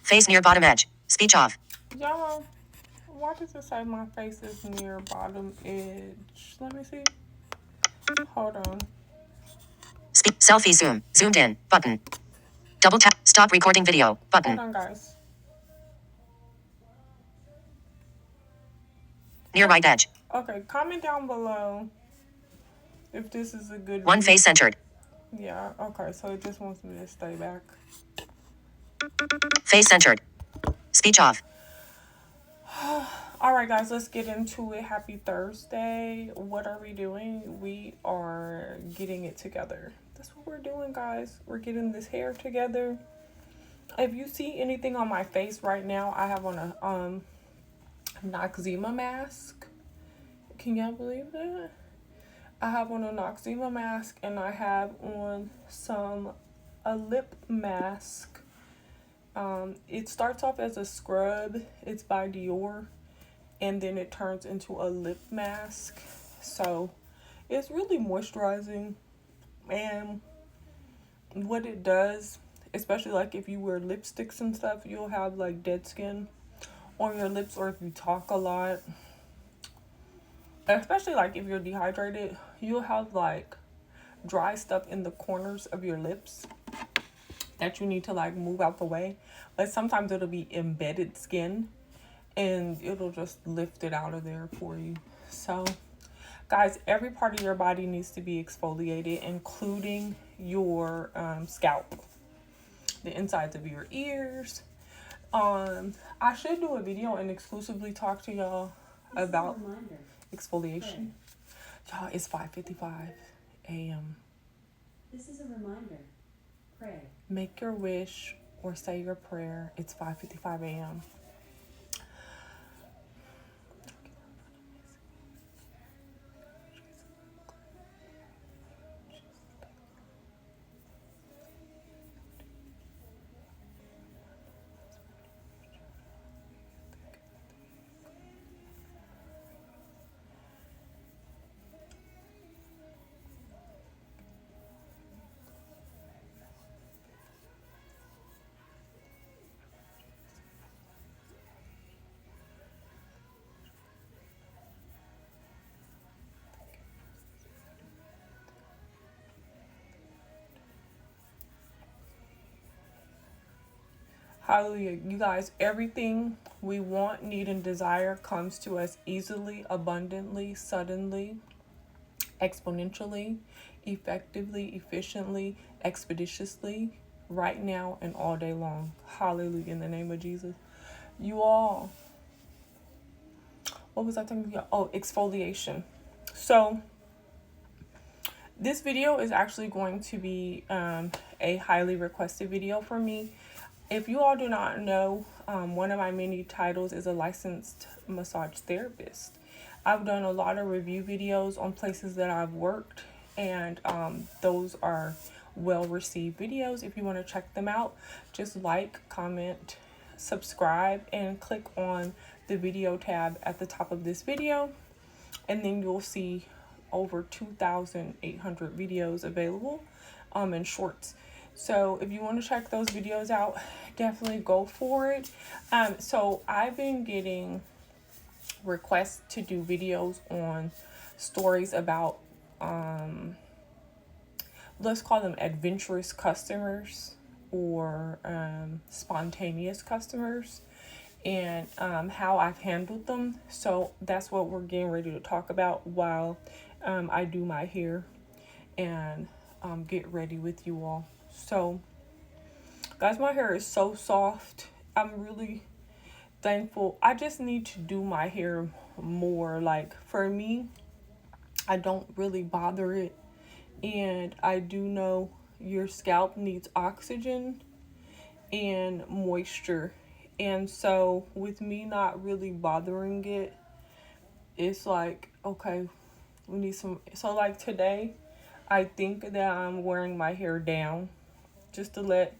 Face near bottom edge. Speech off. Y'all, why does it say my face is near bottom edge? Let me see. Hold on. Selfie zoom. Zoomed in. Button. Double tap. Stop recording video. Button. Hold on, guys. Near right edge. Okay, comment down below if this is a good One view. face centered. Yeah, okay, so it just wants me to stay back. Face centered. Speech off. All right, guys, let's get into it. Happy Thursday. What are we doing? We are getting it together. That's what we're doing, guys. We're getting this hair together. If you see anything on my face right now, I have on a Noxzema mask. Can y'all believe that? I have on a Noxzema mask and I have on a lip mask. It starts off as a scrub. It's by Dior. And then it turns into a lip mask. So it's really moisturizing. And what it does, especially like if you wear lipsticks and stuff, you'll have like dead skin on your lips, or if you talk a lot, especially like if you're dehydrated, you'll have like dry stuff in the corners of your lips that you need to like move out the way. But sometimes it'll be embedded skin and it'll just lift it out of there for you. So guys, every part of your body needs to be exfoliated, including your scalp, the insides of your ears. I should do a video and exclusively talk to y'all about exfoliation. Y'all, it's 5:55 a.m. This is a reminder. Pray. Make your wish or say your prayer. It's 5:55 a.m. Hallelujah. You guys, everything we want, need, and desire comes to us easily, abundantly, suddenly, exponentially, effectively, efficiently, expeditiously, right now and all day long. Hallelujah, in the name of Jesus. You all, what was I talking about? Oh, exfoliation. So this video is actually going to be a highly requested video for me. If you all do not know, one of my many titles is a licensed massage therapist. I've done a lot of review videos on places that I've worked, and those are well-received videos. If you want to check them out, just like, comment, subscribe, and click on the video tab at the top of this video, and then you'll see over 2,800 videos available in shorts. So if you want to check those videos out, definitely go for it. So I've been getting requests to do videos on stories about, let's call them adventurous customers or spontaneous customers, and how I've handled them. So that's what we're getting ready to talk about while I do my hair and get ready with you all. So guys, my hair is so soft. I'm really thankful. I just need to do my hair more. Like, for me, I don't really bother it, and I do know your scalp needs oxygen and moisture, and so with me not really bothering it, it's like, okay, we need some. So like today, I think that I'm wearing my hair down just to let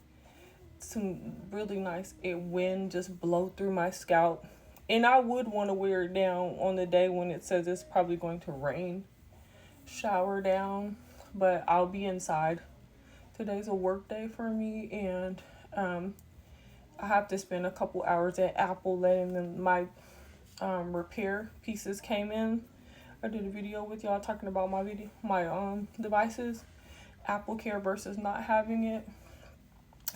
some really nice wind just blow through my scalp. And I would want to wear it down on the day when it says it's probably going to rain, shower down, but I'll be inside. Today's a work day for me, and I have to spend a couple hours at Apple letting them, my repair pieces came in. I did a video with y'all talking about my devices, Apple Care versus not having it.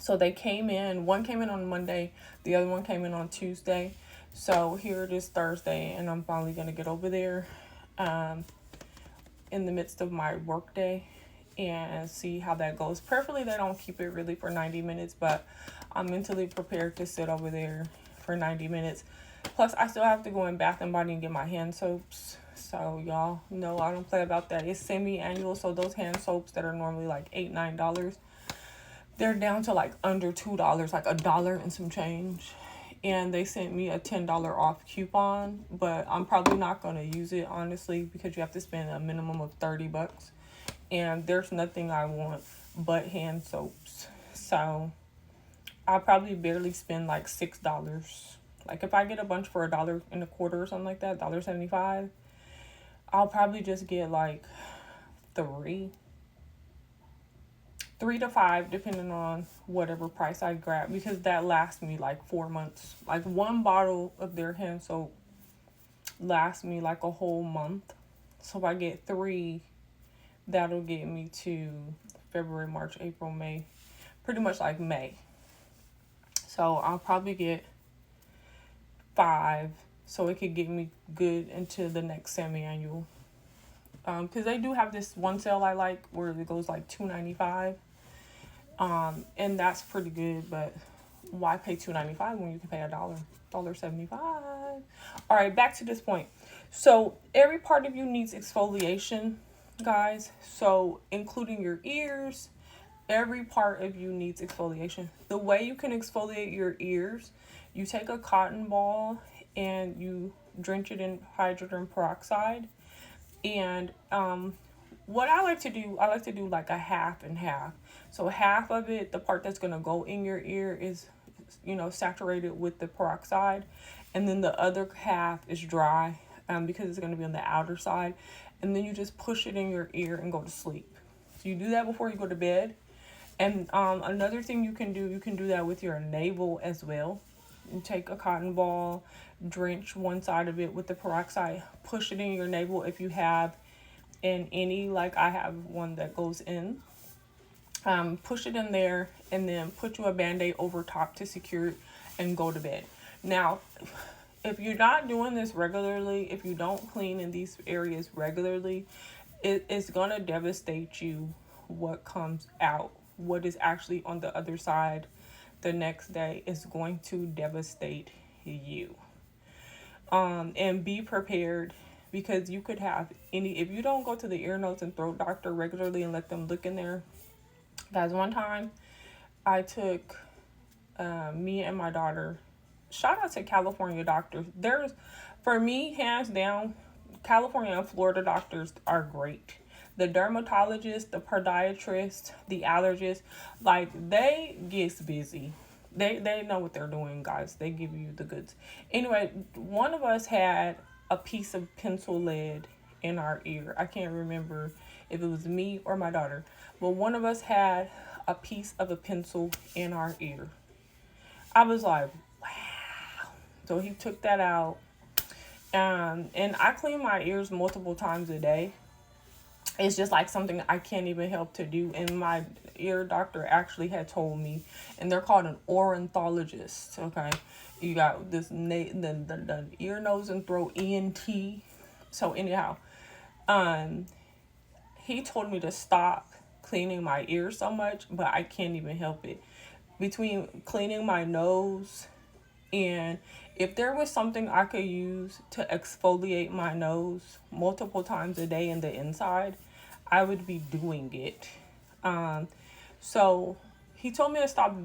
So they came in. One came in on Monday, the other one came in on Tuesday. So here it is Thursday, and I'm finally gonna get over there in the midst of my work day and see how that goes. Preferably they don't keep it really for 90 minutes, but I'm mentally prepared to sit over there for 90 minutes. Plus, I still have to go in Bath and Body and get my hand soaps. So y'all know I don't play about that. It's semi-annual, so those hand soaps that are normally like $8, $9, they're down to like under $2, like $1 and some change. And they sent me a $10 off coupon, but I'm probably not going to use it, honestly, because you have to spend a minimum of $30. And there's nothing I want but hand soaps. So I'll probably barely spend like $6. Like if I get a bunch for $1.25 or something like that, $1.75, I'll probably just get like three to five, depending on whatever price I grab, because that lasts me like 4 months. Like one bottle of their hand soap lasts me like a whole month. So if I get three, that'll get me to February, March, April, May, pretty much like May. So I'll probably get 5, so it could get me good into the next semi-annual. Because they do have this one sale I like where it goes like $2.95. And that's pretty good, but why pay $2.95 when you can pay $1.75? All right, back to this point. So every part of you needs exfoliation, guys. So including your ears, every part of you needs exfoliation. The way you can exfoliate your ears, you take a cotton ball and you drench it in hydrogen peroxide. And what I like to do like a half and half. So half of it, the part that's going to go in your ear is, saturated with the peroxide. And then the other half is dry because it's going to be on the outer side. And then you just push it in your ear and go to sleep. So you do that before you go to bed. And another thing you can do that with your navel as well. You take a cotton ball, drench one side of it with the peroxide, push it in your navel if you have like I have one that goes in. Push it in there and then put you a Band-Aid over top to secure it and go to bed. Now, if you're not doing this regularly, if you don't clean in these areas regularly, it's going to devastate you what comes out. What is actually on the other side the next day is going to devastate you. And be prepared, because you could have if you don't go to the ear, nose, and throat doctor regularly and let them look in there. Guys, one time I took me and my daughter, shout out to California doctors. For me, hands down, California and Florida doctors are great. The dermatologist, the podiatrist, the allergist, like they get busy. They know what they're doing, guys. They give you the goods. Anyway, one of us had a piece of pencil lead in our ear. I can't remember if it was me or my daughter, but one of us had a piece of a pencil in our ear. I was like, wow. So he took that out. And I clean my ears multiple times a day. It's just like something I can't even help to do. And my ear doctor actually had told me, and they're called an ornithologist. Okay, you got this the ear, nose, and throat ENT. So anyhow, he told me to stop cleaning my ears so much, but I can't even help it. Between cleaning my nose, and if there was something I could use to exfoliate my nose multiple times a day in the inside, I would be doing it. So he told me to stop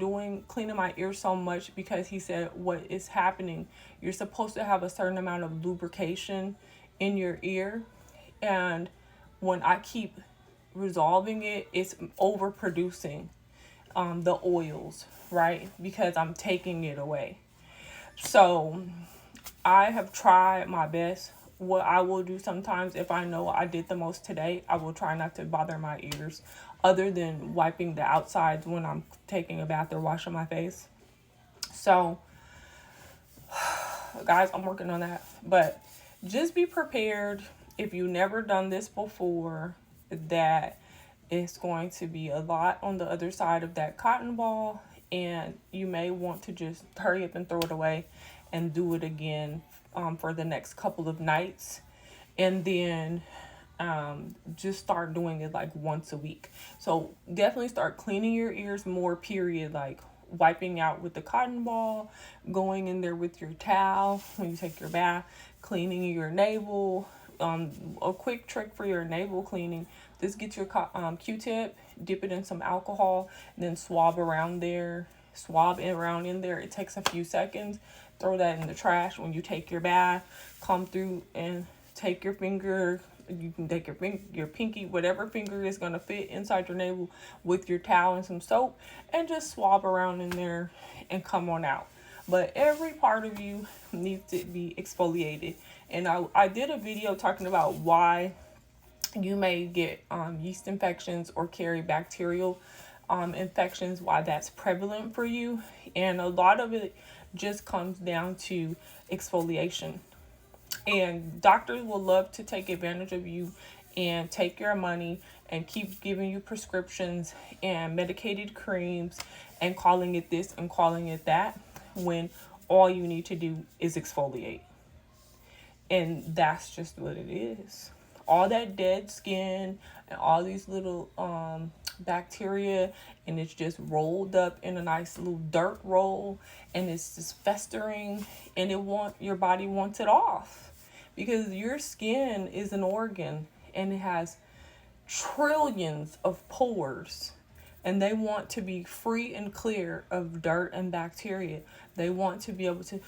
cleaning my ears so much because he said what is happening, you're supposed to have a certain amount of lubrication in your ear. And when I keep resolving it, it's overproducing the oils, right? Because I'm taking it away. So I have tried my best. What I will do sometimes, if I know I did the most today, I will try not to bother my ears other than wiping the outsides when I'm taking a bath or washing my face. So, guys, I'm working on that. But just be prepared if you've never done this before, that it's going to be a lot on the other side of that cotton ball, and you may want to just hurry up and throw it away and do it again for the next couple of nights, and then just start doing it like once a week. So definitely start cleaning your ears more, period. Like wiping out with the cotton ball, going in there with your towel when you take your bath, cleaning your navel. A quick trick for your navel cleaning: just get your Q-tip, dip it in some alcohol, and then swab around there. Swab it around in there. It takes a few seconds. Throw that in the trash when you take your bath. Come through and take your finger. You can take your pinky, whatever finger is going to fit inside your navel, with your towel and some soap, and just swab around in there and come on out. But every part of you needs to be exfoliated. And I did a video talking about why you may get yeast infections or carry bacterial infections, why that's prevalent for you. And a lot of it just comes down to exfoliation. And doctors will love to take advantage of you and take your money and keep giving you prescriptions and medicated creams and calling it this and calling it that, when all you need to do is exfoliate. And that's just what it is. All that dead skin and all these little bacteria, and it's just rolled up in a nice little dirt roll, and it's just festering, and your body wants it off, because your skin is an organ and it has trillions of pores, and they want to be free and clear of dirt and bacteria. They want to be able to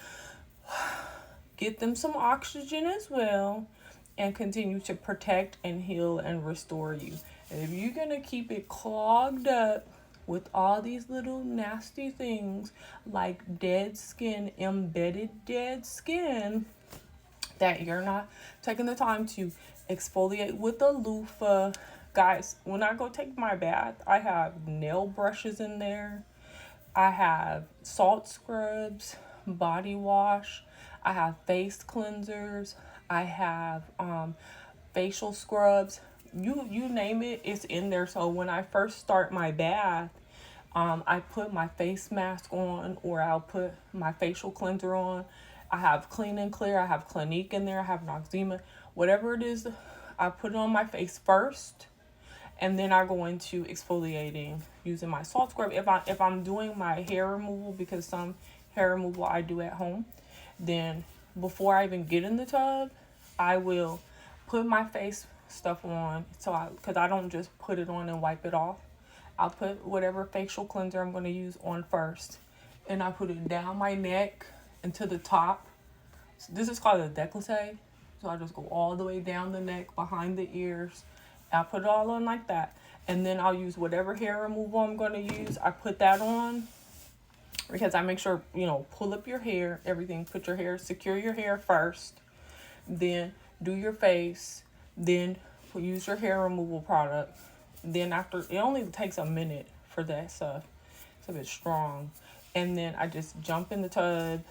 get them some oxygen as well, and continue to protect and heal and restore you. And if you're going to keep it clogged up with all these little nasty things like dead skin, embedded dead skin, that you're not taking the time to exfoliate with a loofah. Guys, when I go take my bath, I have nail brushes in there. I have salt scrubs, body wash. I have face cleansers. I have facial scrubs. You name it, it's in there. So when I first start my bath, I put my face mask on, or I'll put my facial cleanser on. I have Clean and Clear. I have Clinique in there. I have Noxzema. Whatever it is, I put it on my face first, and then I go into exfoliating using my salt scrub. If I'm doing my hair removal, because some hair removal I do at home, then before I even get in the tub, I will put my face stuff on. Because I don't just put it on and wipe it off. I'll put whatever facial cleanser I'm going to use on first, and I put it down my neck and to the top. So this is called a décolleté. So I just go all the way down the neck, behind the ears. I put it all on like that. And then I'll use whatever hair removal I'm going to use. I put that on because I make sure, pull up your hair, everything. Secure your hair first. Then do your face. Then use your hair removal product. Then after, it only takes a minute for that stuff. It's a bit strong. And then I just jump in the tub.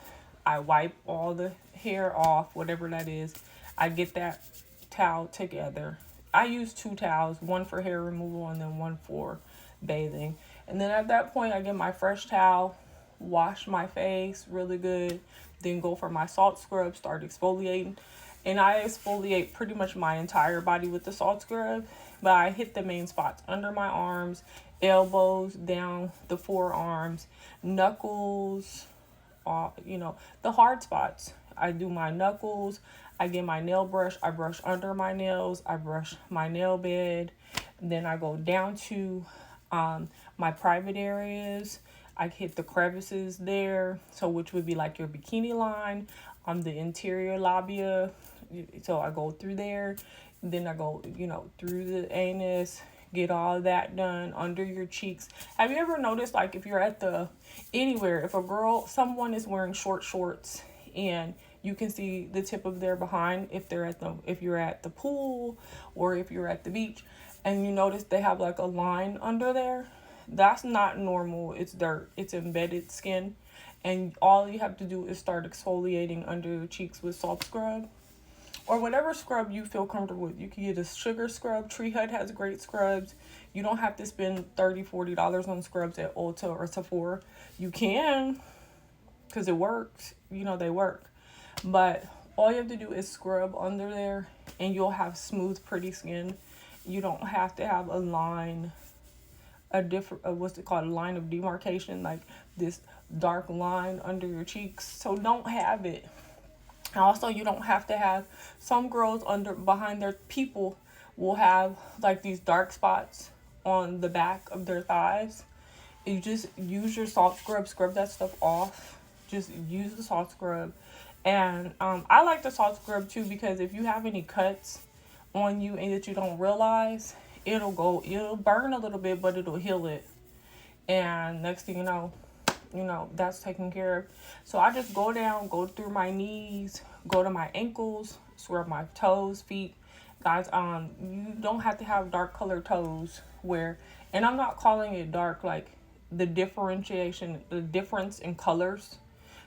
I wipe all the hair off, whatever that is. I get that towel together. I use 2 towels, one for hair removal and then one for bathing. And then at that point, I get my fresh towel, wash my face really good, then go for my salt scrub, start exfoliating. And I exfoliate pretty much my entire body with the salt scrub, but I hit the main spots: under my arms, elbows, down the forearms, knuckles, the hard spots. I do my knuckles. I get my nail brush. I brush under my nails. I brush my nail bed. Then I go down to my private areas. I hit the crevices there, so which would be like your bikini line, the interior labia. So I go through there. Then I go, through the anus, get all that done under your cheeks. Have you ever noticed, like, if you're at anywhere, if someone is wearing short shorts and you can see the tip of their behind, if you're at the pool or if you're at the beach, and you notice they have like a line under there, that's not normal. It's dirt. It's embedded skin. and all you have to do is start exfoliating under your cheeks with salt scrub or whatever scrub you feel comfortable with. You can get a sugar scrub. Tree Hut has great scrubs. You don't have to spend $30-$40 on scrubs at Ulta or Sephora. You can, because it works. You know, they work. But all you have to do is scrub under there, and you'll have smooth, pretty skin. You don't have to have a line, a different, what's it called, a line of demarcation, like this dark line under your cheeks. So don't have it. Also, you don't have to have, some girls behind their people will have like these dark spots on the back of their thighs. You just use your salt scrub that stuff off. Just use the salt scrub. And I like the salt scrub too, because if you have any cuts on you and that you don't realize, it'll burn a little bit, but it'll heal it. And next thing you know, that's taken care of. So I just go down, go through my knees, go to my ankles, scrub my toes, feet. Guys, you don't have to have dark colored toes and I'm not calling it dark, like the difference in colors.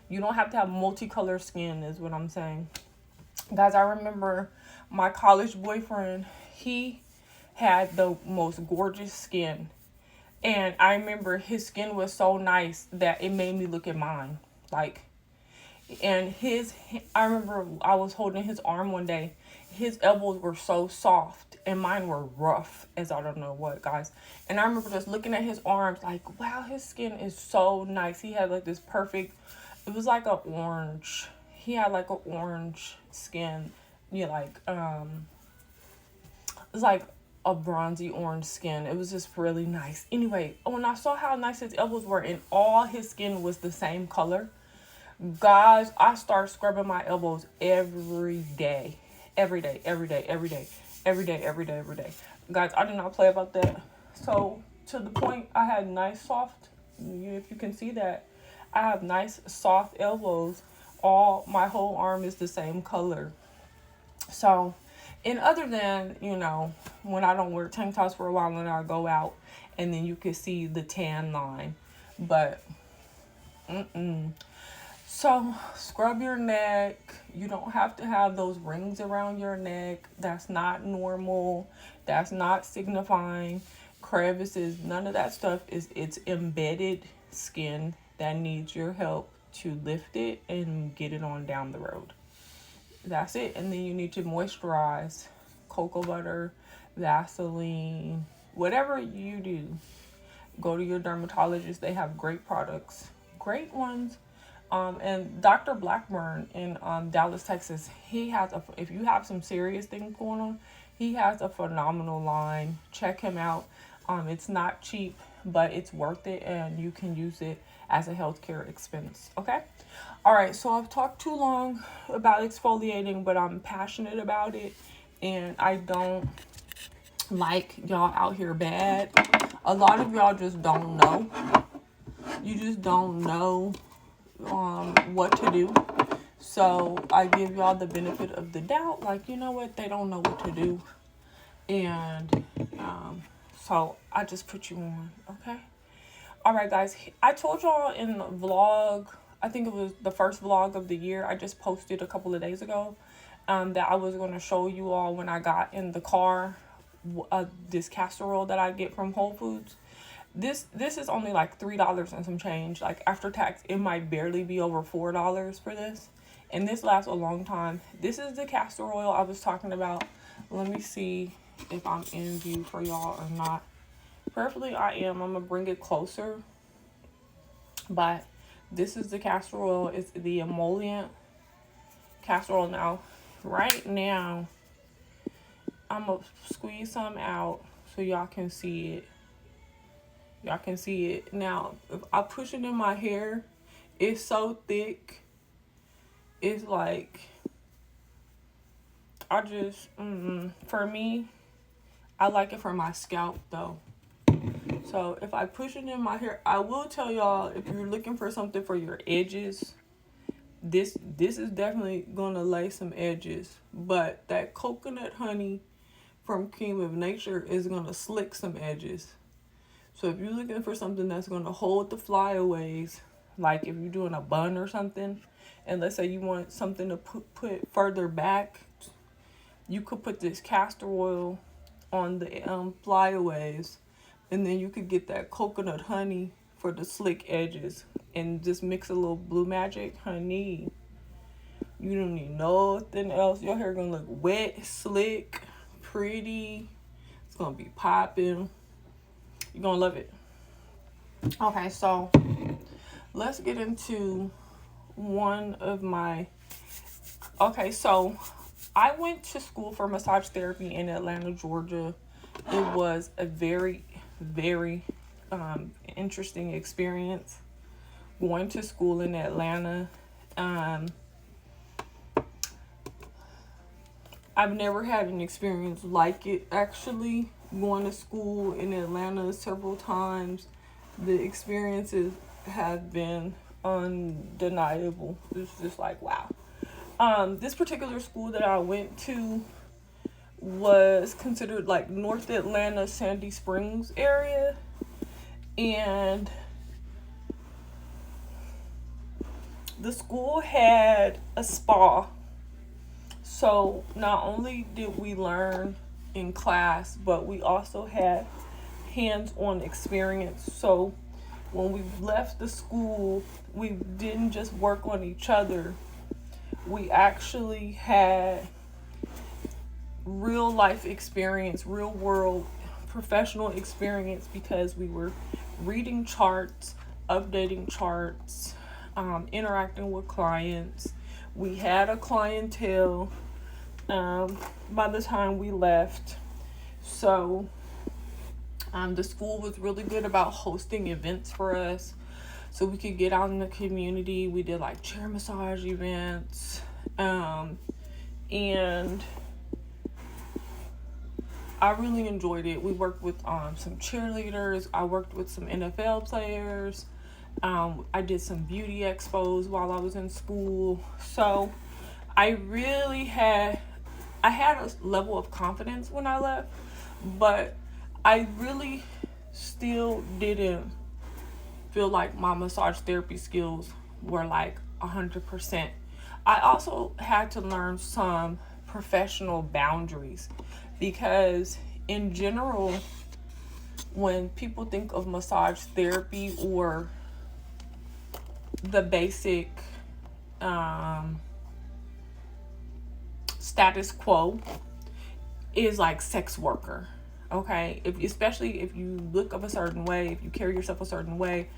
You don't have to have multicolored skin is what I'm saying. Guys, I remember my college boyfriend, he had the most gorgeous skin. And I remember his skin was so nice that it made me look at mine. I remember I was holding his arm one day. His elbows were so soft and mine were rough as I don't know what, guys. And I remember just looking at his arms like, wow, his skin is so nice. He had like this perfect, it was like an orange. He had like an orange skin. It was like a bronzy orange skin. It was just really nice. Anyway, when I saw how nice his elbows were and all his skin was the same color, guys, I start scrubbing my elbows every day. Every day. Guys, I do not play about that. So, to the point, I had nice soft, if you can see that, I have nice soft elbows. My whole arm is the same color. So, and other than, when I don't wear tank tops for a while and I go out and then you can see the tan line. But, So, scrub your neck. You don't have to have those rings around your neck. That's not normal. That's not signifying crevices. None of that stuff it's embedded skin that needs your help to lift it and get it on down the road. That's it. And then you need to moisturize. Cocoa butter, Vaseline, whatever you do. Go to your dermatologist. They have great products. Great ones. And Dr. Blackburn in Dallas, Texas, if you have some serious things going on, he has a phenomenal line. Check him out. It's not cheap, but it's worth it, and you can use it as a healthcare expense. Okay? All right, so I've talked too long about exfoliating, but I'm passionate about it, and I don't like y'all out here bad. A lot of y'all just don't know. You just don't know what to do. So I give y'all the benefit of the doubt. Like, you know what? They don't know what to do. And so I just put you on. Okay? All right, guys. I told y'all in the vlog, I think it was the first vlog of the year, I just posted a couple of days ago, that I was going to show you all when I got in the car, this castor oil that I get from Whole Foods. This is only like $3 and some change. Like after tax, it might barely be over $4 for this. And this lasts a long time. This is the castor oil I was talking about. Let me see if I'm in view for y'all or not. Preferably I am. I'm going to bring it closer. But this is the castor oil. It's the emollient castor oil. Now, right now, I'm going to squeeze some out so y'all can see it. Y'all can see it. Now, if I push it in my hair, it's so thick. It's like, for me, I like it for my scalp though. So if I push it in my hair, I will tell y'all, if you're looking for something for your edges, this is definitely gonna lay some edges. But that coconut honey from Cream of Nature is gonna slick some edges. So if you're looking for something that's gonna hold the flyaways, Like if you're doing a bun or something, and let's say you want something to put further back, you could put this castor oil on the flyaways, and then you could get that coconut honey for the slick edges, and just mix a little Blue Magic honey. You don't need nothing else. Your hair gonna look wet, slick, pretty. It's gonna be popping. You're gonna love it. Okay, so let's get into one of my... Okay, so I went to school for massage therapy in Atlanta, Georgia. It was a very, very interesting experience going to school in Atlanta. I've never had an experience like it, actually. Going to school in Atlanta several times, the experiences have been undeniable. It's just like, wow. This particular school that I went to was considered like North Atlanta, Sandy Springs area. And the school had a spa. So not only did we learn in class, but we also had hands-on experience. So when we left the school, we didn't just work on each other. We actually had real life experience, real world professional experience, because we were reading charts, updating charts, interacting with clients. We had a clientele by the time we left. So the school was really good about hosting events for us, so we could get out in the community. We did like chair massage events, and I really enjoyed it. We worked with some cheerleaders. I worked with some NFL players. I did some beauty expos while I was in school. So I had a level of confidence when I left, but I really still didn't feel like my massage therapy skills were like 100%. I also had to learn some professional boundaries, because in general, when people think of massage therapy or the basic status quo is like sex worker. Okay, especially if you look up a certain way, if you carry yourself a certain way,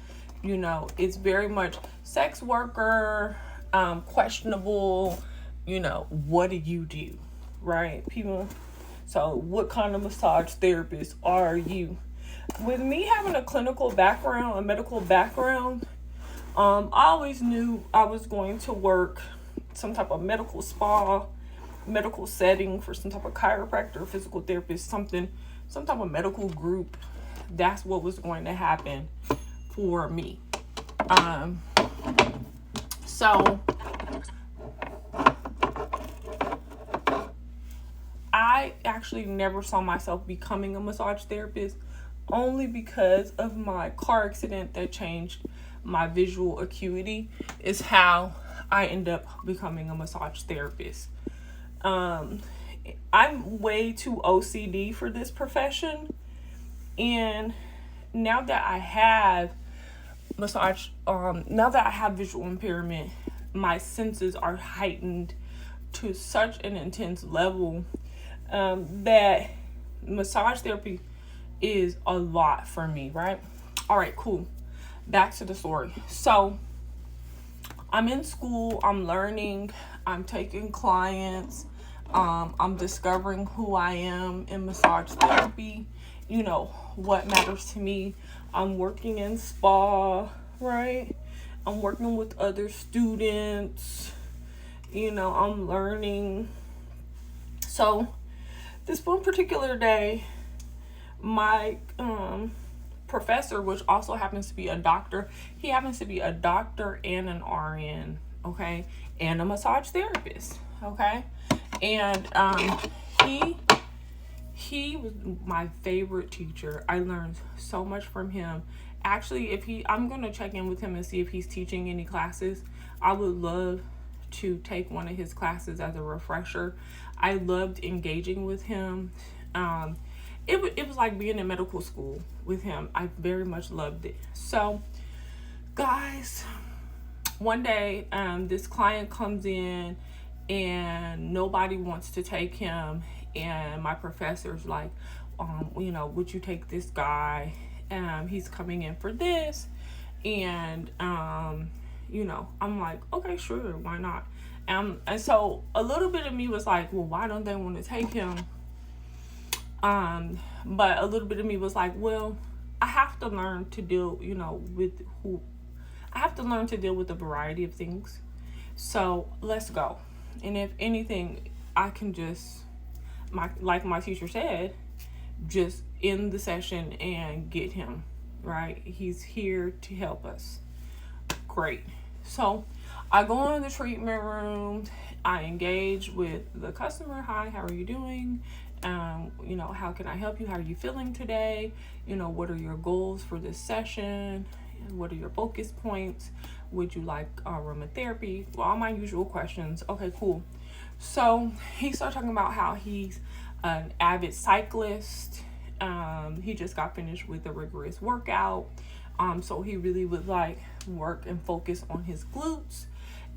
you know, it's very much sex worker, questionable, you know, what do you do, right? People, so what kind of massage therapist are you? With me having a clinical background, a medical background, I always knew I was going to work some type of medical spa, medical setting for some type of chiropractor, physical therapist, some type of medical group. That's what was going to happen for me. So I actually never saw myself becoming a massage therapist, only because of my car accident that changed my visual acuity is how I end up becoming a massage therapist. I'm way too OCD for this profession, and now that I have now that I have visual impairment, my senses are heightened to such an intense level that massage therapy is a lot for me, right? All right, cool. Back to the story. So I'm in school, I'm learning, I'm taking clients, I'm discovering who I am in massage therapy, you know, what matters to me. I'm working in spa, right? I'm working with other students, you know, I'm learning. So this one particular day, my professor, which also happens to be a doctor, he happens to be a doctor and an RN, okay, and a massage therapist, okay, and he was my favorite teacher. I learned so much from him, Actually, I'm going to check in with him and see if he's teaching any classes. I would love to take one of his classes as a refresher. I loved engaging with him. It was like being in medical school with him. I very much loved it. So, guys, one day, this client comes in and nobody wants to take him, and my professor's like, would you take this guy? He's coming in for this, and I'm like, okay, sure, why not? And so a little bit of me was like, well, why don't they want to take him? But a little bit of me was like, well, I have to learn to deal, I have to learn to deal with a variety of things. So let's go. And if anything, I can just, like my teacher said, just end the session and get him, right? He's here to help us. Great. So I go in the treatment room. I engage with the customer. Hi, how are you doing? How can I help you? How are you feeling today? What are your goals for this session? What are your focus points? Would you like aromatherapy? Well, all my usual questions. Okay, cool. So he started talking about how he's an avid cyclist. He just got finished with a rigorous workout. So he really would like work and focus on his glutes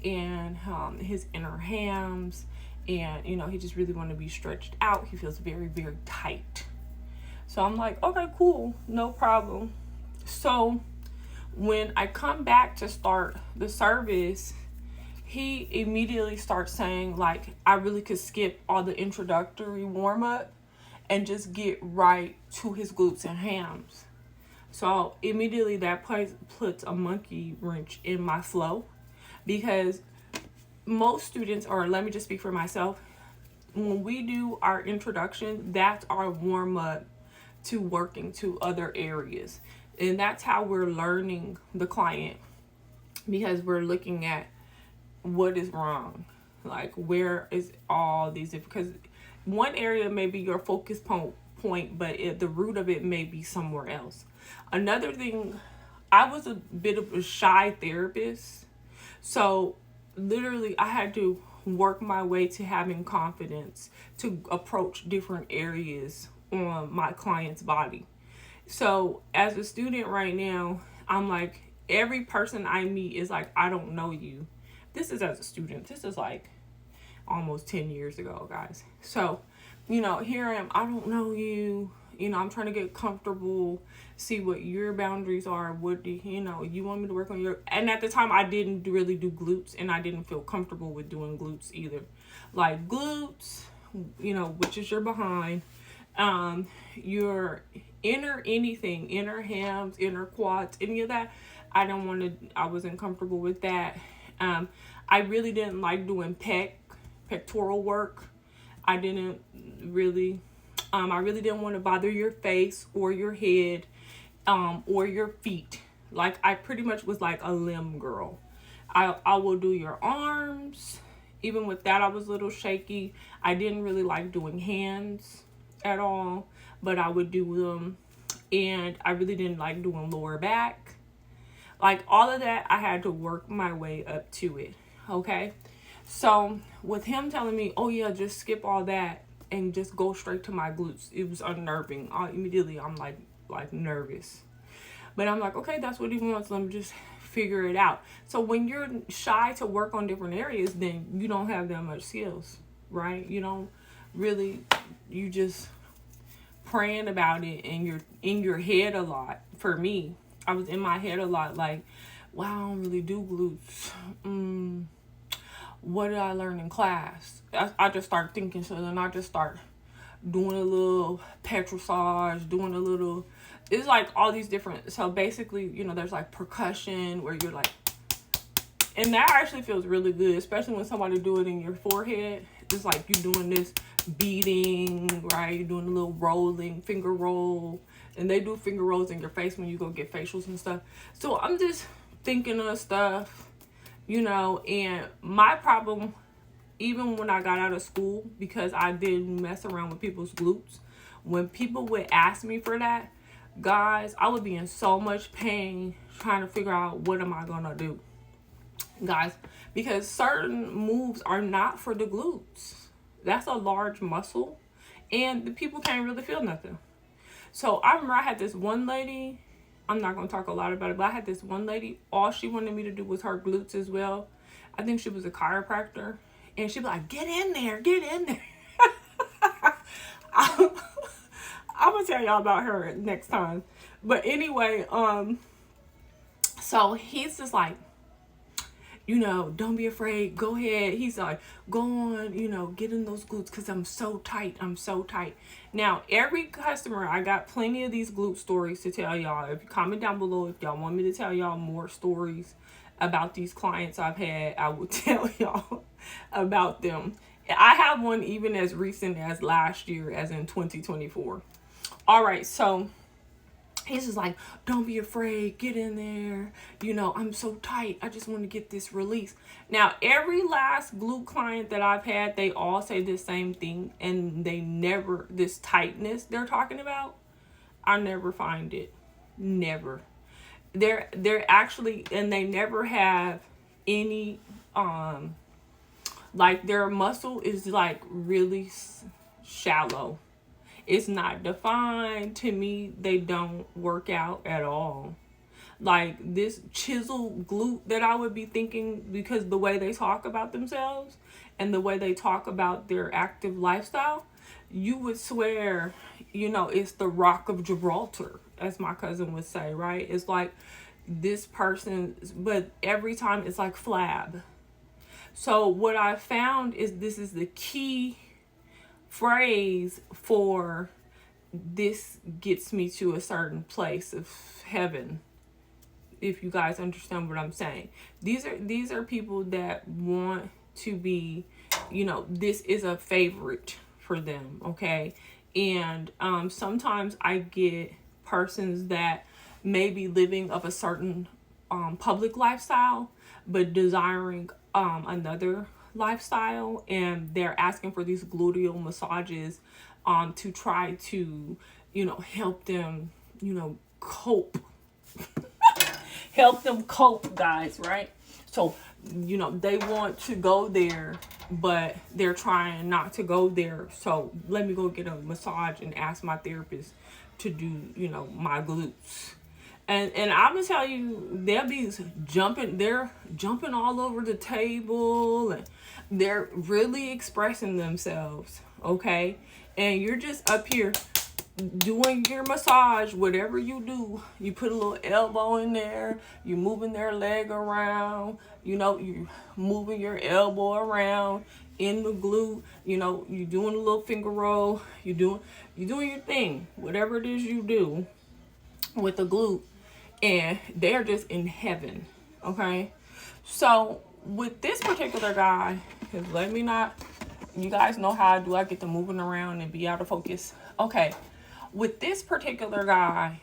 and his inner hams. And, he just really want to be stretched out. He feels very, very tight. So I'm like, okay, cool. No problem. So when I come back to start the service, he immediately starts saying, like, I really could skip all the introductory warm-up and just get right to his glutes and hams. So immediately that puts a monkey wrench in my flow, because most students, or let me just speak for myself, when we do our introduction, that's our warm-up to working to other areas. And that's how we're learning the client, because we're looking at what is wrong. Like, where is all these, because one area may be your focus point, but the root of it may be somewhere else. Another thing, I was a bit of a shy therapist. So literally I had to work my way to having confidence to approach different areas on my client's body. So as a student right now, I'm like, every person I meet is like, I don't know you. This is as a student. This is like almost 10 years ago, guys. So, here I am. I don't know you. I'm trying to get comfortable, see what your boundaries are. What do you want me to work on your... And at the time, I didn't really do glutes, and I didn't feel comfortable with doing glutes either. Like glutes, which is your behind, your inner anything, inner hams, inner quads, any of that. I wasn't comfortable with that. I really didn't like doing pectoral work. I really didn't want to bother your face or your head, or your feet. Like, I pretty much was like a limb girl. I will do your arms. Even with that, I was a little shaky. I didn't really like doing hands at all, but I would do them. And I really didn't like doing lower back. Like, all of that, I had to work my way up to it. Okay? So with him telling me, oh yeah, just skip all that and just go straight to my glutes, it was unnerving. Immediately I'm like nervous. But I'm like, okay, that's what he wants. Let me just figure it out. So when you're shy to work on different areas, then you don't have that much skills, right? You don't really, you just praying about it, and you're in your head a lot. For me, I was in my head a lot, like, wow, I don't really do glutes. What did I learn in class? I just start thinking. So then I just start doing a little petrissage, doing a little, it's like all these different, so basically, there's like percussion where you're like, and that actually feels really good, especially when somebody do it in your forehead. It's like you doing this beating, right? You're doing a little rolling, finger roll, and they do finger rolls in your face when you go get facials and stuff. So I'm just thinking of stuff, and my problem, even when I got out of school, because I didn't mess around with people's glutes, when people would ask me for that, Guys, I would be in so much pain trying to figure out what am I gonna do, guys, because certain moves are not for the glutes. That's a large muscle, and the people can't really feel nothing. So I remember I had this one lady, I'm not going to talk a lot about it, but I had this one lady, all she wanted me to do was her glutes as well. I think she was a chiropractor, and she'd be like, get in there, get in there. I'm going to tell y'all about her next time. But anyway, so he's just like, don't be afraid. Go ahead. He's like, go on, get in those glutes because I'm so tight. I'm so tight. Now, every customer, I got plenty of these glute stories to tell y'all. If you comment down below, if y'all want me to tell y'all more stories about these clients I've had, I will tell y'all about them. I have one even as recent as last year, as in 2024. All right, so he's just like, don't be afraid, get in there. I'm so tight. I just want to get this release. Now, every last glute client that I've had, they all say the same thing. And they never, this tightness they're talking about, I never find it. Never. They're actually, and they never have any, like their muscle is like really shallow. It's not defined. To me, they don't work out at all. Like this chisel glute that I would be thinking, because the way they talk about themselves and the way they talk about their active lifestyle, you would swear, it's the Rock of Gibraltar, as my cousin would say, right? It's like this person, but every time it's like flab. So what I found is this is the key phrase for this gets me to a certain place of heaven, if you guys understand what I'm saying. These are people that want to be, this is a favorite for them, okay? And sometimes I get persons that may be living of a certain public lifestyle but desiring another lifestyle, and they're asking for these gluteal massages to try to help them cope help them cope, guys, right? So they want to go there, but they're trying not to go there. So let me go get a massage and ask my therapist to do my glutes. And I'm gonna tell you, they'll be they're jumping all over the table, and they're really expressing themselves, okay? And you're just up here doing your massage, whatever you do. You put a little elbow in there, you moving their leg around, you moving your elbow around in the glute, you doing a little finger roll, you doing your thing, whatever it is you do with the glute. And they're just in heaven, okay? So with this particular guy, because you guys know how I do, I get to moving around and be out of focus. Okay, with this particular guy,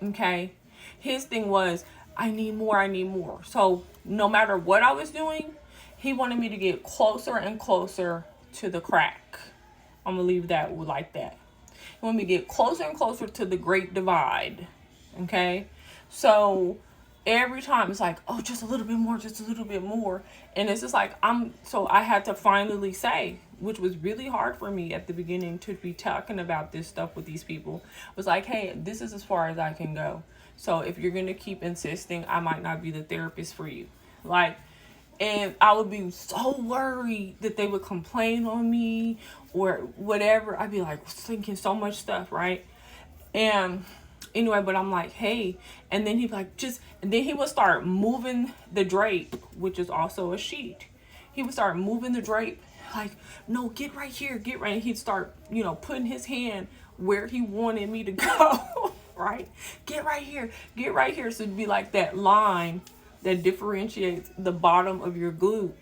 okay, his thing was, I need more. So no matter what I was doing, he wanted me to get closer and closer to the crack. I'm gonna leave that like that. He wanted me to get closer and closer to the Great Divide, okay? So every time it's like, oh, just a little bit more. And it's just like, so I had to finally say, which was really hard for me at the beginning to be talking about this stuff with these people, was like, hey, this is as far as I can go. So if you're going to keep insisting, I might not be the therapist for you. Like, and I would be so worried that they would complain on me or whatever. I'd be like thinking so much stuff, right? And anyway, but I'm like, hey, and then he'd be like, and then he would start moving the drape, which is also a sheet. He would start moving the drape, like, no, get right here, and he'd start, putting his hand where he wanted me to go, right? Get right here. So it'd be like that line that differentiates the bottom of your glute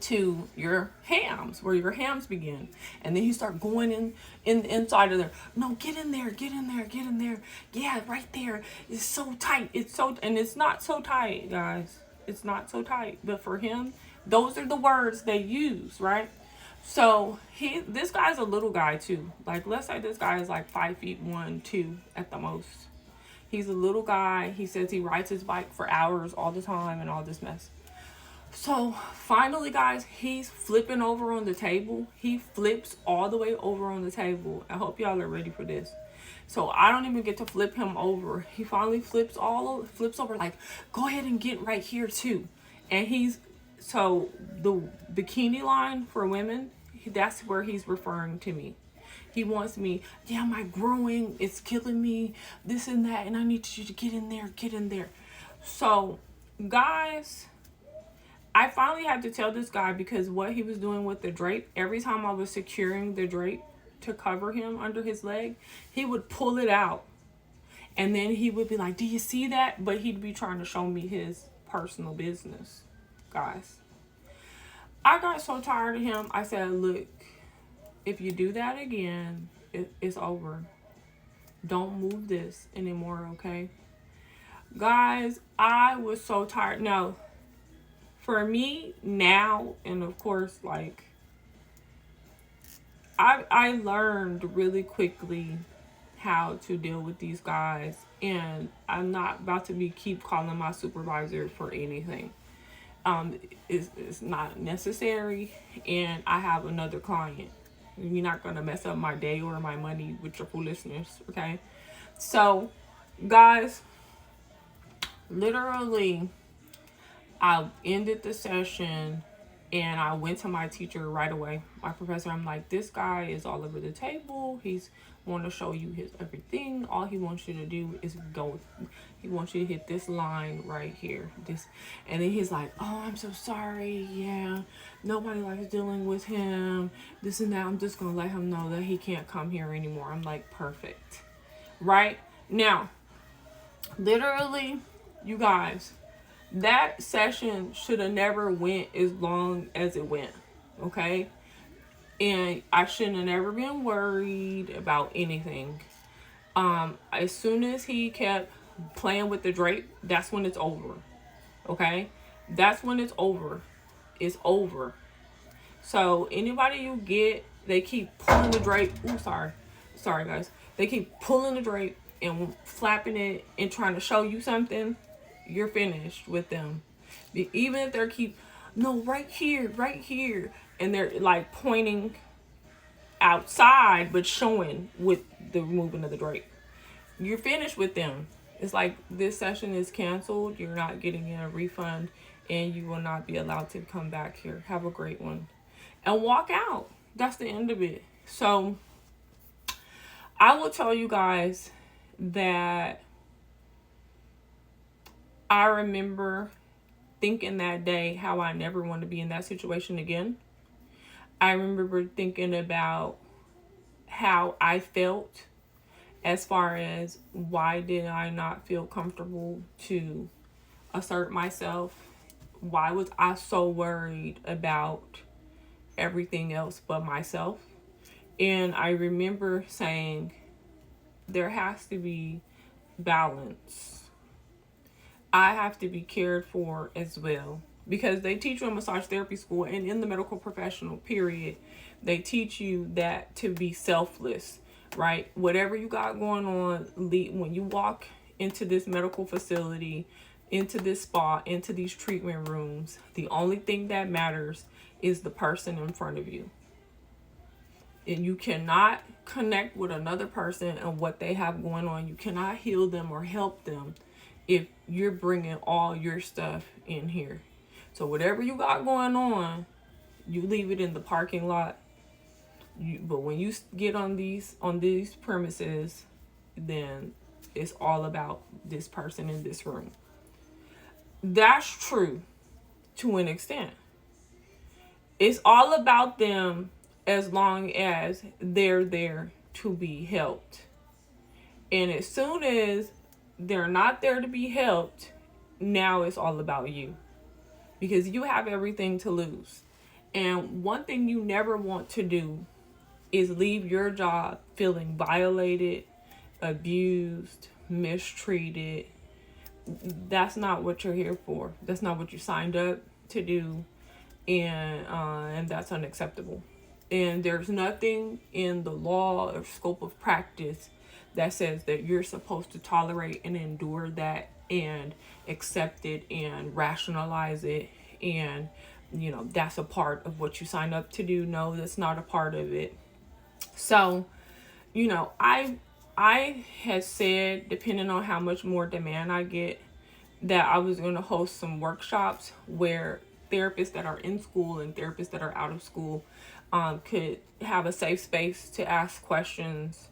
to your hams, where your hams begin. And then you start going in the inside of there. No, get in there. Yeah, right there. It's so tight. And it's not so tight, guys. It's not so tight. But for him, those are the words they use, right? So this guy's a little guy too. Like, let's say this guy is like 5'1", 2 at the most. He's a little guy. He says he rides his bike for hours all the time and all this mess. So finally, guys, he's flipping over on the table. He flips all the way over on the table. I hope y'all are ready for this. So I don't even get to flip him over. He finally flips over, like, go ahead and get right here too. And so the bikini line for women, that's where he's referring to me. He wants me, yeah, my growing, it's killing me, this and that, and I need you to get in there. So, guys, I finally had to tell this guy, because what he was doing with the drape, every time I was securing the drape to cover him under his leg, he would pull it out. And then he would be like, do you see that? But he'd be trying to show me his personal business, guys. I got so tired of him. I said, look, if you do that again, it's over. Don't move this anymore, okay? Guys, I was so tired. Now, for me now, and of course, like, I learned really quickly how to deal with these guys, and I'm not about to keep calling my supervisor for anything. It's not necessary, and I have another client. You're not going to mess up my day or my money with your foolishness, okay? So, guys, literally, I ended the session and I went to my teacher right away, my professor. I'm like, this guy is all over the table. He's want to show you his everything. All he wants you to do is go. He wants you to hit this line right here. This, and then he's like, oh, I'm so sorry. Yeah, nobody likes dealing with him. This and that. I'm just going to let him know that he can't come here anymore. I'm like, perfect. Right? Now, literally, you guys, that session should have never went as long as it went, okay? And I shouldn't have never been worried about anything. As soon as he kept playing with the drape, that's when it's over, okay? That's when it's over. It's over. So anybody you get, they keep pulling the drape. Ooh, sorry guys. They keep pulling the drape and flapping it and trying to show you something. You're finished with them. Even if they keep, no, right here, and they're like pointing outside but showing with the removing of the drape, you're finished with them. It's like, this session is canceled. You're not getting a refund, and you will not be allowed to come back here. Have a great one, and walk out. That's the end of it. So I will tell you guys that I remember thinking that day how I never want to be in that situation again. I remember thinking about how I felt as far as, why did I not feel comfortable to assert myself? Why was I so worried about everything else but myself? And I remember saying, there has to be balance. I have to be cared for as well, because they teach you in massage therapy school and in the medical professional period, they teach you that to be selfless, right? Whatever you got going on, when you walk into this medical facility, into this spa, into these treatment rooms, the only thing that matters is the person in front of you. And you cannot connect with another person and what they have going on. You cannot heal them or help them if you're bringing all your stuff in here. So whatever you got going on, you leave it in the parking lot. But when you get on these premises, then it's all about this person in this room. That's true to an extent. It's all about them as long as they're there to be helped. And as soon as they're not there to be helped, now it's all about you, because you have everything to lose. And one thing you never want to do is leave your job feeling violated, abused, mistreated. That's not what you're here for. That's not what you signed up to do, and that's unacceptable. And there's nothing in the law or scope of practice that says that you're supposed to tolerate and endure that and accept it and rationalize it, and that's a part of what you sign up to do. No, that's not a part of it. So I had said, depending on how much more demand I get, that I was going to host some workshops where therapists that are in school and therapists that are out of school could have a safe space to ask questions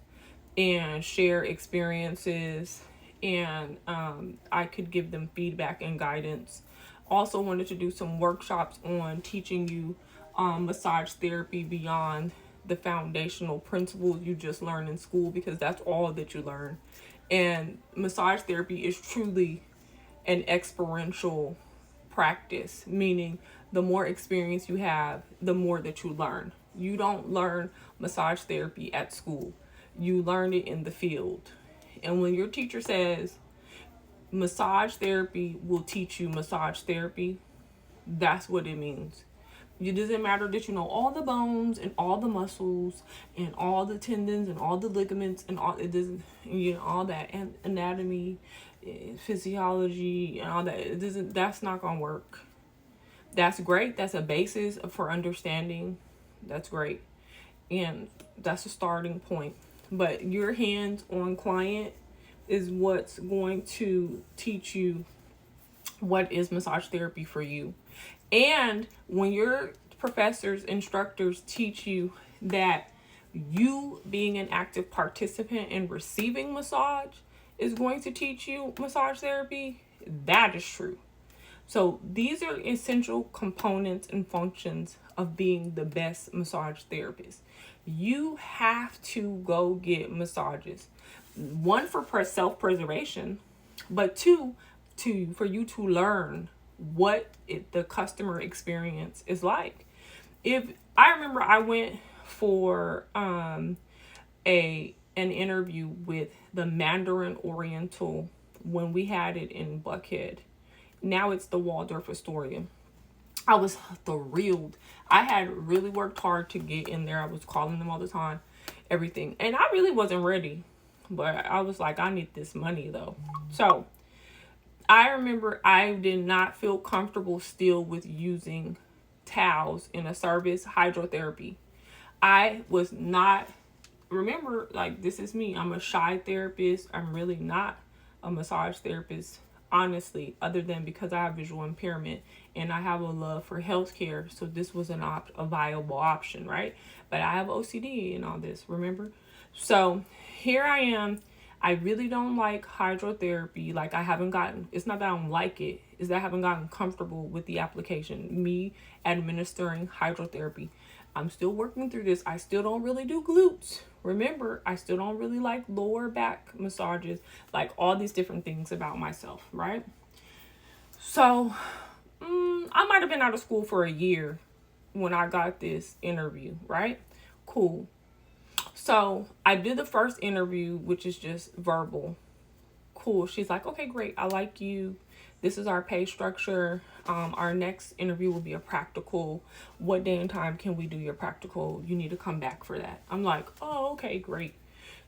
and share experiences, and I could give them feedback and guidance. Also wanted to do some workshops on teaching you massage therapy beyond the foundational principles you just learn in school, because that's all that you learn. And massage therapy is truly an experiential practice, meaning the more experience you have, the more that you learn. You don't learn massage therapy at school. You learn it in the field. And when your teacher says massage therapy will teach you massage therapy, that's what it means. It doesn't matter that you know all the bones and all the muscles and all the tendons and all the ligaments and all it doesn't, all that, and anatomy, physiology and all that. It doesn't. That's not gonna work. That's great. That's a basis for understanding. That's great, and that's a starting point. But your hands-on client is what's going to teach you what is massage therapy for you. And when your professors, instructors teach you that you being an active participant in receiving massage is going to teach you massage therapy, that is true. So these are essential components and functions of being the best massage therapist. You have to go get massages. One, for self-preservation, but two, for you to learn what the customer experience is like. If I remember, I went for an interview with the Mandarin Oriental when we had it in Buckhead. Now it's the Waldorf Astoria. I was thrilled. I had really worked hard to get in there. I was calling them all the time, everything. And I really wasn't ready. But I was like, I need this money though. So I remember I did not feel comfortable still with using towels in a service hydrotherapy. I was not, remember, like, this is me. I'm a shy therapist. I'm really not a massage therapist, honestly, other than because I have visual impairment and I have a love for healthcare. So this was a viable option, right? But I have OCD and all this, remember? So here I am. I really don't like hydrotherapy. Like, it's not that I don't like it, it's that I haven't gotten comfortable with the application, me administering hydrotherapy. I'm still working through this. I still don't really do glutes. Remember, I still don't really like lower back massages, like all these different things about myself, right? So, I might have been out of school for a year when I got this interview, right? Cool. So I did the first interview, which is just verbal. Cool. She's like, okay, great. I like you. This is our pay structure. Our next interview will be a practical. What day and time can we do your practical? You need to come back for that. I'm like, oh, okay, great.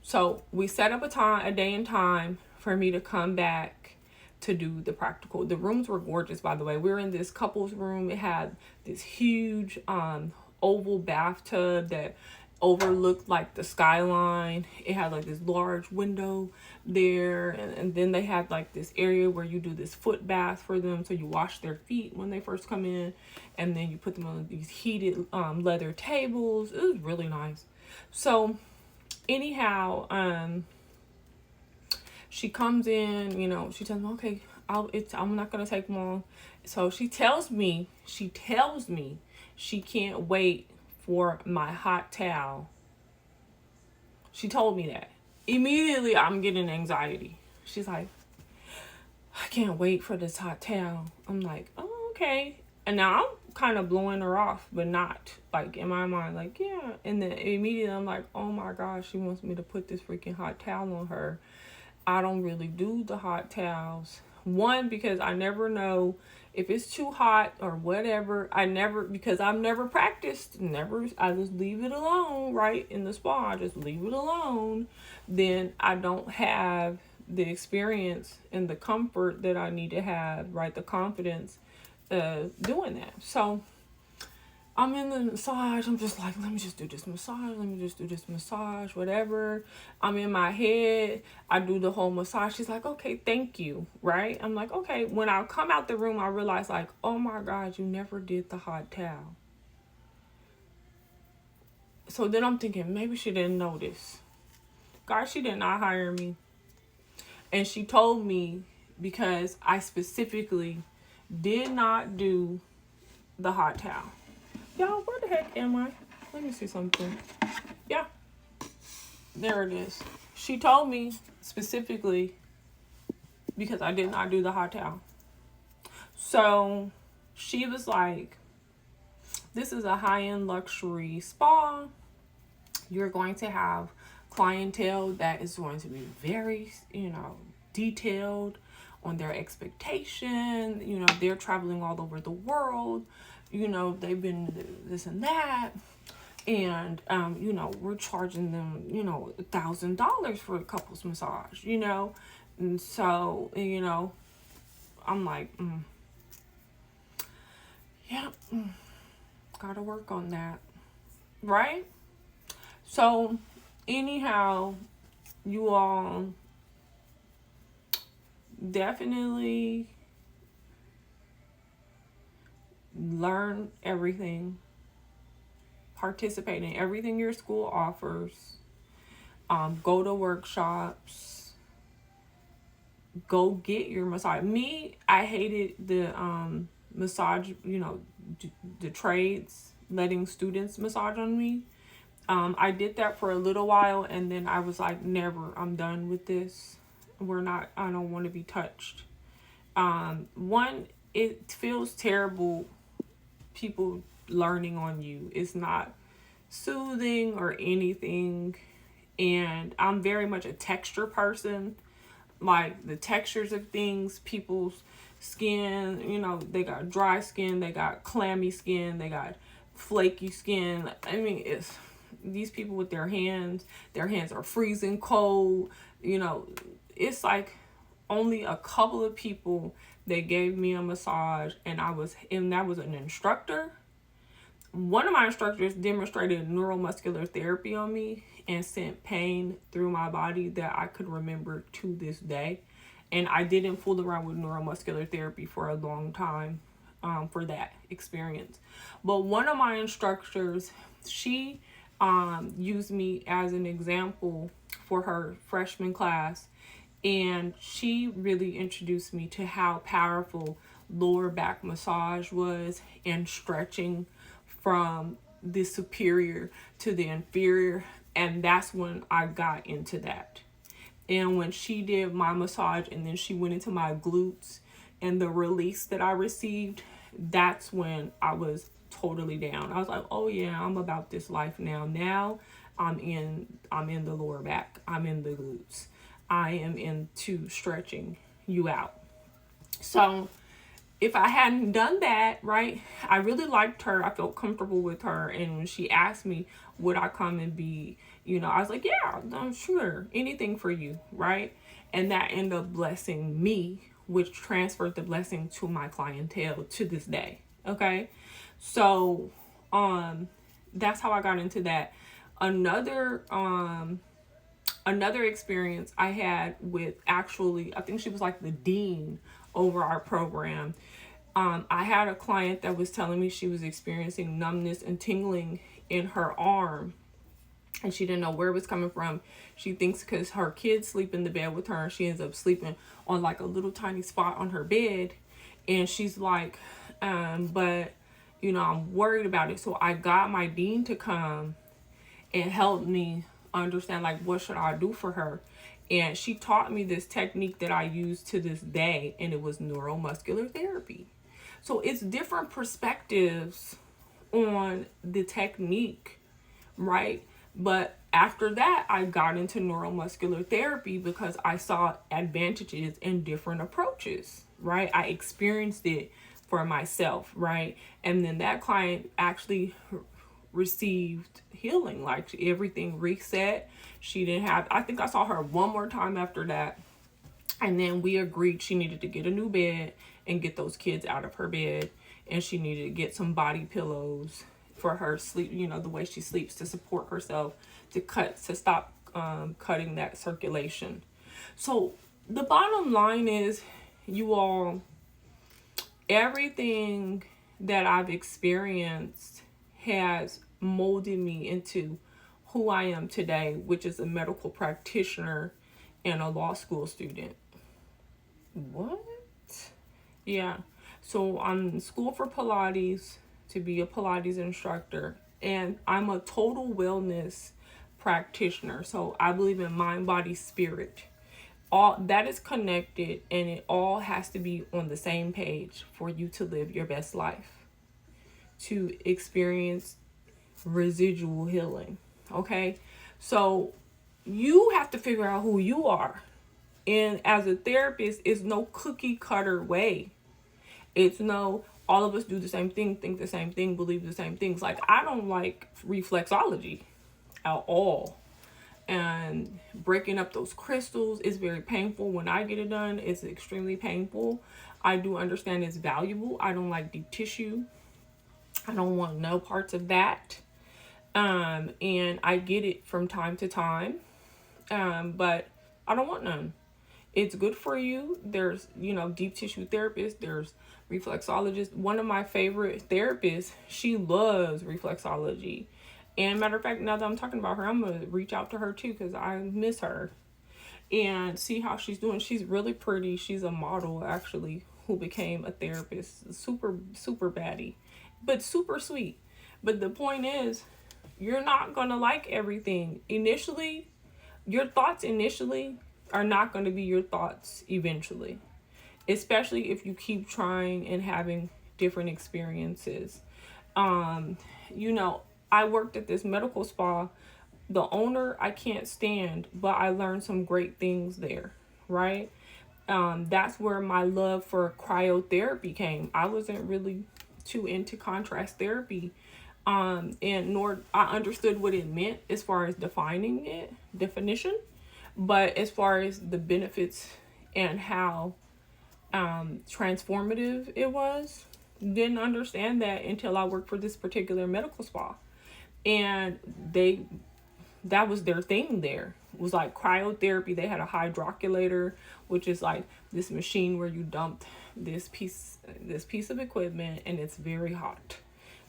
So we set up a day and time for me to come back to do the practical. The rooms were gorgeous, by the way. We were in this couple's room. It had this huge oval bathtub that overlooked like the skyline. It had like this large window there, and then they had like this area where you do this foot bath for them, so you wash their feet when they first come in, and then you put them on these heated leather tables. It was really nice. So anyhow, she comes in, she tells me, okay, I'm not gonna take long. So she tells me she can't wait for my hot towel. She told me that. Immediately, I'm getting anxiety. She's like, I can't wait for this hot towel. I'm like, oh, okay. And now I'm kind of blowing her off, but not, like, in my mind, like, yeah. And then immediately I'm like, oh my gosh, she wants me to put this freaking hot towel on her. I don't really do the hot towels. One, because I never know if it's too hot or whatever. Because I've never practiced, I just leave it alone, right? In the spa, I just leave it alone. Then I don't have the experience and the comfort that I need to have, right? The confidence doing that. So I'm in the massage. I'm just like, let me just do this massage. Let me just do this massage, whatever. I'm in my head. I do the whole massage. She's like, okay, thank you. Right? I'm like, okay. When I come out the room, I realize like, oh my God, you never did the hot towel. So then I'm thinking, maybe she didn't notice. God, she did not hire me. And she told me because I specifically did not do the hot towel. Y'all, where the heck am I? Let me see something. Yeah. There it is. She told me specifically because I did not do the hot towel. So she was like, this is a high-end luxury spa. You're going to have clientele that is going to be very, detailed on their expectation. They're traveling all over the world. They've been this and that. And, we're charging them, $1,000 for a couple's massage, And so, I'm like, gotta work on that. Right? So, anyhow, you all definitely learn everything. Participate in everything your school offers. Go to workshops. Go get your massage. Me, I hated the massage, the trades, letting students massage on me. I did that for a little while, and then I was like, never, I'm done with this. I don't want to be touched. One, it feels terrible, people learning on you. It's not soothing or anything. And I'm very much a texture person. Like the textures of things, people's skin, they got dry skin, they got clammy skin, they got flaky skin. I mean, it's these people with their hands are freezing cold. It's like only a couple of people that gave me a massage, and that was an instructor. One of my instructors demonstrated neuromuscular therapy on me and sent pain through my body that I could remember to this day. And I didn't fool around with neuromuscular therapy for a long time for that experience. But one of my instructors, she used me as an example for her freshman class. And she really introduced me to how powerful lower back massage was and stretching from the superior to the inferior. And that's when I got into that. And when she did my massage and then she went into my glutes and the release that I received, that's when I was totally down. I was like, oh yeah, I'm about this life now. Now I'm in the lower back. I'm in the glutes. I am into stretching you out. So if I hadn't done that, right, I really liked her. I felt comfortable with her. And when she asked me, would I come and be, I was like, yeah, I'm sure. Anything for you, right? And that ended up blessing me, which transferred the blessing to my clientele to this day. Okay. So, that's how I got into that. Another experience I had with I think she was like the dean over our program. I had a client that was telling me she was experiencing numbness and tingling in her arm, and she didn't know where it was coming from. She thinks because her kids sleep in the bed with her, and she ends up sleeping on like a little tiny spot on her bed. And she's like, but I'm worried about it. So I got my dean to come and help me understand, like, what should I do for her. And she taught me this technique that I use to this day, and it was neuromuscular therapy. So it's different perspectives on the technique, right? But after that, I got into neuromuscular therapy because I saw advantages in different approaches, right? I experienced it for myself, right? And then that client actually received healing, like everything reset. She didn't have, I think I saw her one more time after that. And then we agreed she needed to get a new bed and get those kids out of her bed. And she needed to get some body pillows for her sleep, the way she sleeps, to support herself, to stop cutting that circulation. So the bottom line is, you all, everything that I've experienced has molded me into who I am today, which is a medical practitioner and a law school student. What? Yeah. So I'm in school for Pilates to be a Pilates instructor, and I'm a total wellness practitioner. So I believe in mind, body, spirit. All that is connected, and it all has to be on the same page for you to live your best life, to experience residual healing. Okay? So you have to figure out who you are. And as a therapist, it's no cookie cutter way. It's no, all of us do the same thing, think the same thing, believe the same things. Like, I don't like reflexology at all. And breaking up those crystals is very painful. When I get it done, it's extremely painful. I do understand it's valuable. I don't like deep tissue. I don't want no parts of that. And I get it from time to time. But I don't want none. It's good for you. There's, deep tissue therapists. There's reflexologists. One of my favorite therapists, she loves reflexology. And matter of fact, now that I'm talking about her, I'm going to reach out to her too, because I miss her. And see how she's doing. She's really pretty. She's a model, actually, who became a therapist. Super, super baddie. But super sweet. But the point is, you're not going to like everything. Initially, your thoughts initially are not going to be your thoughts eventually, especially if you keep trying and having different experiences. I worked at this medical spa. The owner I can't stand, but I learned some great things there, right? That's where my love for cryotherapy came. I wasn't really too into contrast therapy, and nor I understood what it meant as far as definition. But as far as the benefits and how transformative it was, didn't understand that until I worked for this particular medical spa. And that was their thing there. It was like cryotherapy. They had a hydroculator, which is like this machine where you dump this piece of equipment, and it's very hot.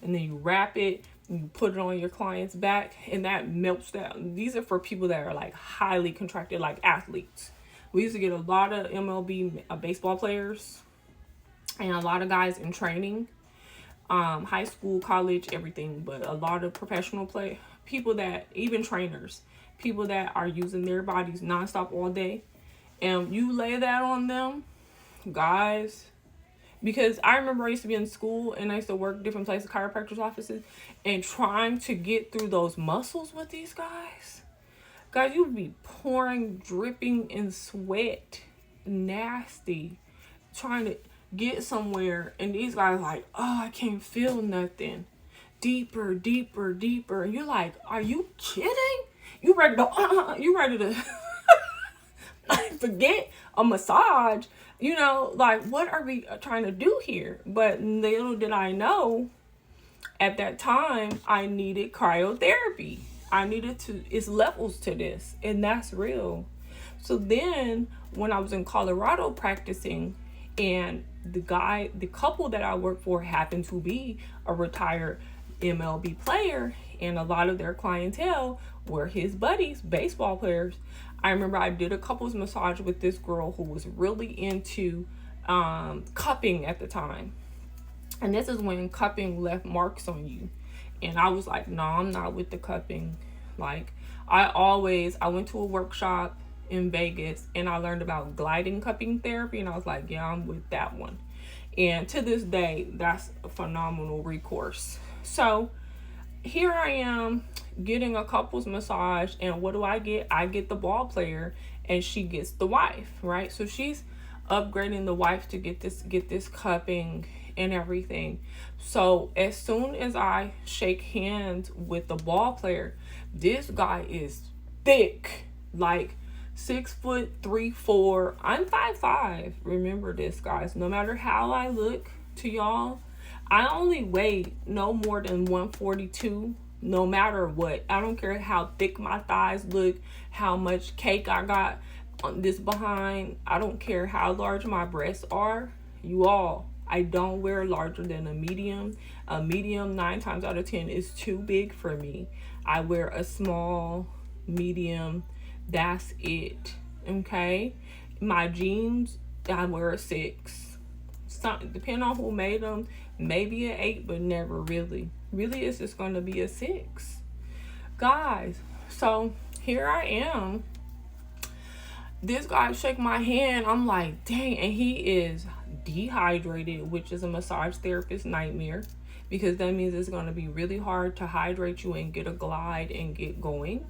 And then you wrap it, and you put it on your client's back, and that melts down. These are for people that are like highly contracted, like athletes. We used to get a lot of MLB baseball players and a lot of guys in training, high school, college, everything, but a lot of professional people that, even trainers, people that are using their bodies nonstop all day. And you lay that on them, guys. Because I remember I used to be in school and I used to work different places, chiropractors' offices, and trying to get through those muscles with these guys. Guys, you'd be pouring, dripping in sweat, nasty, trying to get somewhere. And these guys like, oh, I can't feel nothing. Deeper, deeper, deeper. And you're like, are you kidding? You ready to, you ready to forget a massage? Like, what are we trying to do here? But little did I know, at that time, I needed cryotherapy. It's levels to this, and that's real. So then, when I was in Colorado practicing, and the couple that I worked for happened to be a retired MLB player, and a lot of their clientele were his buddies, baseball players. I remember I did a couples massage with this girl who was really into cupping at the time. And this is when cupping left marks on you. And I was like, no, I'm not with the cupping. Like, I went to a workshop in Vegas and I learned about gliding cupping therapy. And I was like, yeah, I'm with that one. And to this day, that's a phenomenal recourse. So here I am, getting a couples massage, and what do I get? I get the ball player, and she gets the wife, right? So she's upgrading the wife to get this cupping and everything. So as soon as I shake hands with the ball player, this guy is thick, like 6'3", 4". I'm 5'5". Remember this, guys. No matter how I look to y'all, I only weigh no more than 142. No matter what, I don't care how thick my thighs look, how much cake I got on this behind. I don't care how large my breasts are. You all, I don't wear larger than a medium. A medium 9 times out of 10 is too big for me. I wear a small, medium. That's it. Okay. My jeans, I wear a 6. Depending on who made them, maybe an 8, but never really. Really, it's just going to be a 6. Guys, so here I am. This guy shake my hand. I'm like, dang. And he is dehydrated, which is a massage therapist nightmare, because that means it's going to be really hard to hydrate you and get a glide and get going.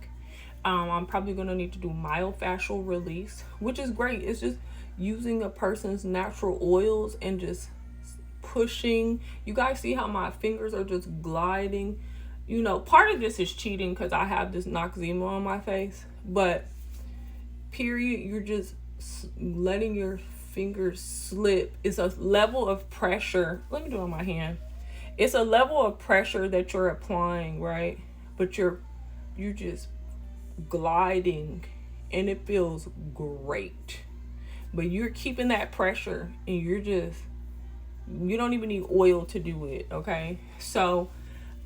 I'm probably going to need to do myofascial release, which is great. It's just using a person's natural oils and just pushing. You guys see how my fingers are just gliding? You know, part of this is cheating because I have this noxzema on my face, but period, you're just letting your fingers slip. It's a level of pressure. Let me do it on my hand. It's a level of pressure that you're applying, right? But you're just gliding, and it feels great. But you're keeping that pressure, and you don't even need oil to do it, okay? So,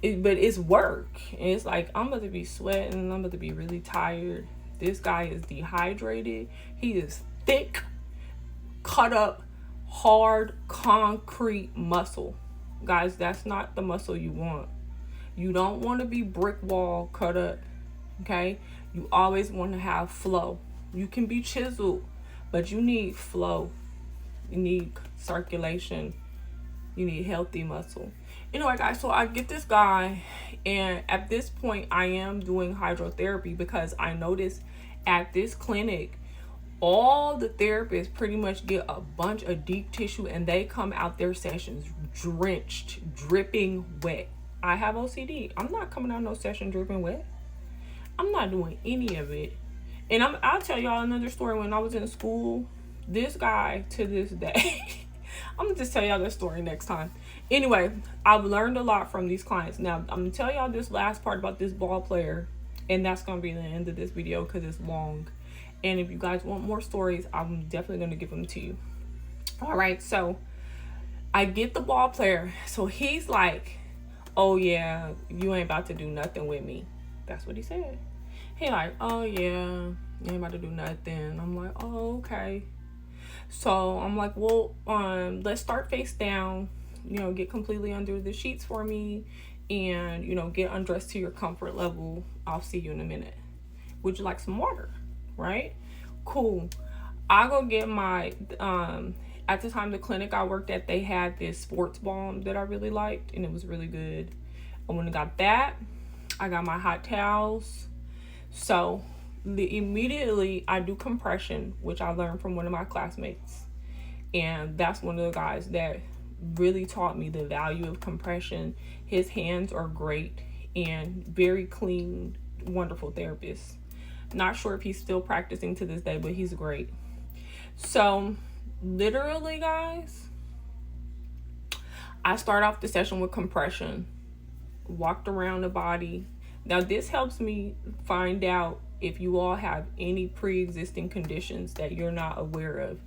but it's work. And it's like, I'm about to be sweating. I'm about to be really tired. This guy is dehydrated. He is thick, cut up, hard, concrete muscle. Guys, that's not the muscle you want. You don't want to be brick wall cut up, okay? You always want to have flow. You can be chiseled, but you need flow. You need circulation. You need healthy muscle. Anyway, guys, so I get this guy, and at this point, I am doing hydrotherapy because I noticed at this clinic, all the therapists pretty much get a bunch of deep tissue, and they come out their sessions drenched, dripping wet. I have OCD. I'm not coming out no session dripping wet. I'm not doing any of it. And I'll tell y'all another story. When I was in school, this guy, to this day, I'm gonna just tell y'all this story next time. Anyway, I've learned a lot from these clients. Now, I'm gonna tell y'all this last part about this ball player, and that's gonna be the end of this video because it's long. And if you guys want more stories, I'm definitely gonna give them to you. All right, so I get the ball player. So he's like, oh yeah, you ain't about to do nothing with me. That's what he said. He like, oh yeah, you ain't about to do nothing. I'm like, oh, okay. So I'm like, well, let's start face down, get completely under the sheets for me, and, get undressed to your comfort level. I'll see you in a minute. Would you like some water? Right? Cool. I go get my, at the time, the clinic I worked at, they had this sports balm that I really liked, and it was really good. And when I got that, I got my hot towels. So immediately I do compression, which I learned from one of my classmates. And that's one of the guys that really taught me the value of compression. His hands are great and very clean, wonderful therapist. Not sure if he's still practicing to this day, but he's great. So literally, guys, I start off the session with compression, walked around the body. Now this helps me find out if you all have any pre-existing conditions that you're not aware of.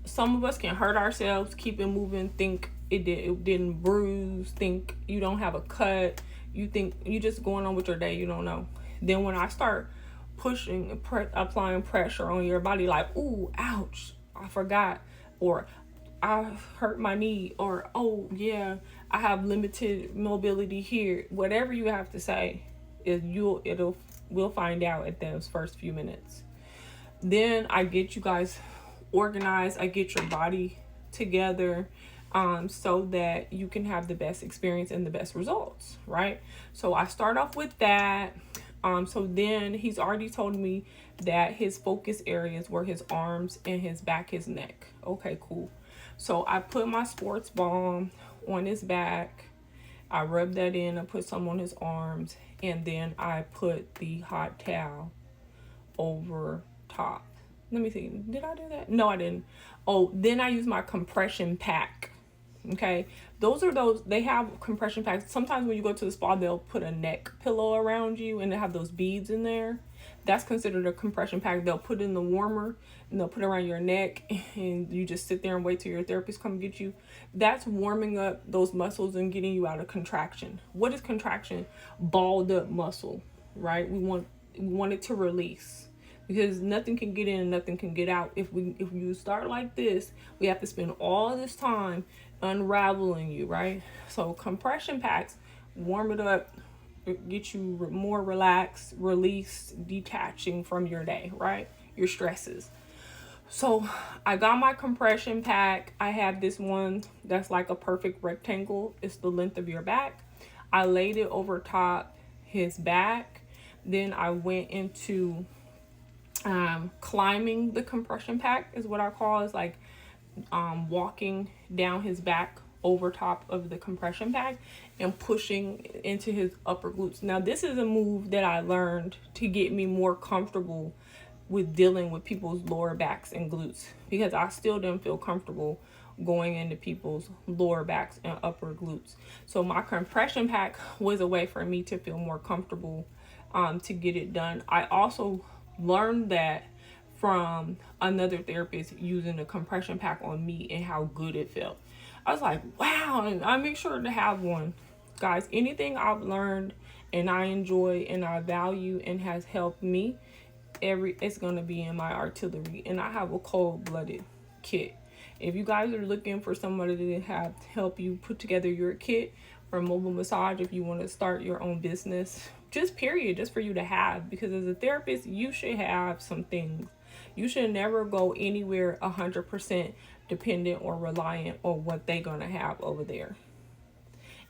Some of us can hurt ourselves, keep it moving, think it didn't bruise, think you don't have a cut, you think you just going on with your day, you don't know. Then when I start pushing, applying pressure on your body, like, ooh, ouch, I forgot, or I hurt my knee, or oh yeah, I have limited mobility here. Whatever you have to say, we'll find out at those first few minutes. Then I get you guys organized. I get your body together, so that you can have the best experience and the best results, right? So I start off with that, So then he's already told me that his focus areas were his arms and his back, his neck. Okay, cool. So I put my sports balm on his back. I rubbed that in. I put some on his arms. And then I put the hot towel over top. Let me see. Did I do that? No, I didn't. Oh, then I use my compression pack. Okay, those they have compression packs. Sometimes when you go to the spa, they'll put a neck pillow around you and they have those beads in there. That's considered a compression pack. They'll put in the warmer and they'll put it around your neck, and you just sit there and wait till your therapist come get you. That's warming up those muscles and getting you out of contraction. What is contraction? Balled up muscle, right? We want it to release, because nothing can get in and nothing can get out. If you start like this, we have to spend all this time unraveling you, right? So compression packs warm it up, get you more relaxed, released, detaching from your day, right? Your stresses. So I got my compression pack. I have this one that's like a perfect rectangle. It's the length of your back. I laid it over top his back. Then I went into climbing the compression pack, is what I call. Is like walking down his back over top of the compression pack and pushing into his upper glutes. Now this is a move that I learned to get me more comfortable with dealing with people's lower backs and glutes, because I still didn't feel comfortable going into people's lower backs and upper glutes. So my compression pack was a way for me to feel more comfortable to get it done. I also learned that from another therapist using a compression pack on me and how good it felt. I was like, wow, and I make sure to have one. Guys, anything I've learned and I enjoy and I value and has helped me, it's gonna be in my artillery. And I have a cold-blooded kit. If you guys are looking for somebody to help you put together your kit for mobile massage, if you want to start your own business, just for you to have, because as a therapist, you should have some things. You should never go anywhere 100% dependent or reliant on what they're gonna have over there.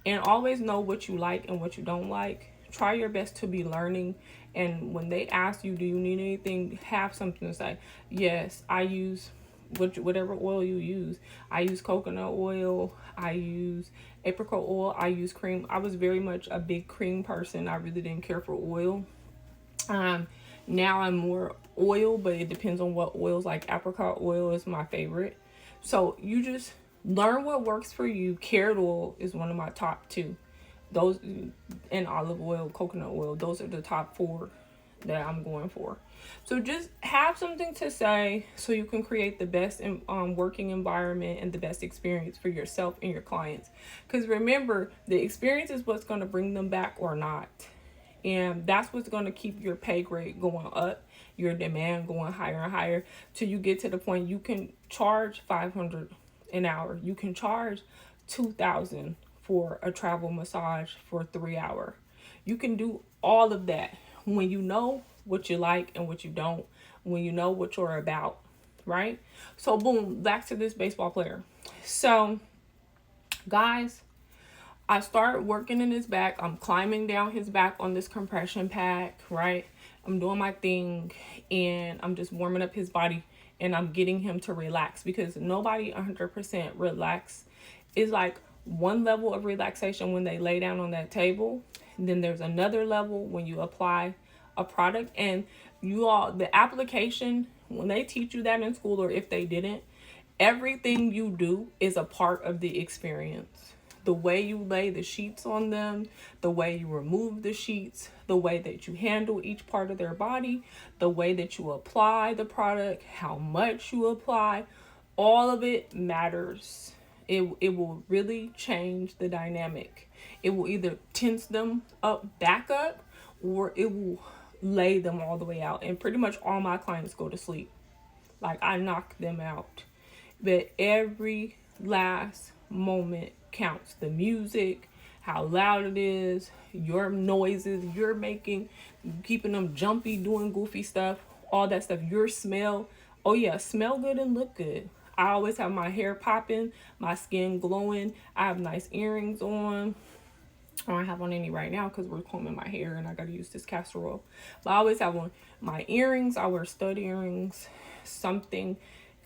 And always know what you like and what you don't like. Try your best to be learning. And when they ask you, do you need anything, have something to say. Yes, I use whatever oil you use. I use coconut oil. I use apricot oil. I use cream. I was very much a big cream person. I really didn't care for oil. Now I'm more oil, but it depends on what oils. Like apricot oil is my favorite. So you just learn what works for you. Carrot oil is one of my top two. Those, and olive oil, coconut oil, those are the top 4 that I'm going for. So just have something to say so you can create the best working environment and the best experience for yourself and your clients. Because remember, the experience is what's going to bring them back or not. And that's what's going to keep your pay grade going up, your demand going higher and higher, till you get to the point you can charge $500 an hour. You can charge $2,000 for a travel massage for 3 hours. You can do all of that when you know what you like and what you don't, when you know what you're about, right? So boom, back to this baseball player. So guys, I start working in his back. I'm climbing down his back on this compression pack, right? I'm doing my thing and I'm just warming up his body and I'm getting him to relax, because nobody 100% relax. Is like one level of relaxation when they lay down on that table. And then there's another level when you apply a product. And the application, when they teach you that in school, or if they didn't, everything you do is a part of the experience. The way you lay the sheets on them, the way you remove the sheets, the way that you handle each part of their body, the way that you apply the product, how much you apply, all of it matters. It will really change the dynamic. It will either tense them back up, or it will lay them all the way out. And pretty much all my clients go to sleep. Like, I knock them out. But every last moment counts. The music, how loud it is, your noises you're making, keeping them jumpy, doing goofy stuff, all that stuff. Your smell. Oh yeah, smell good and look good. I always have my hair popping, my skin glowing. I have nice earrings on. I don't have on any right now because we're combing my hair and I got to use this castor oil. But I always have on my earrings. I wear stud earrings, something.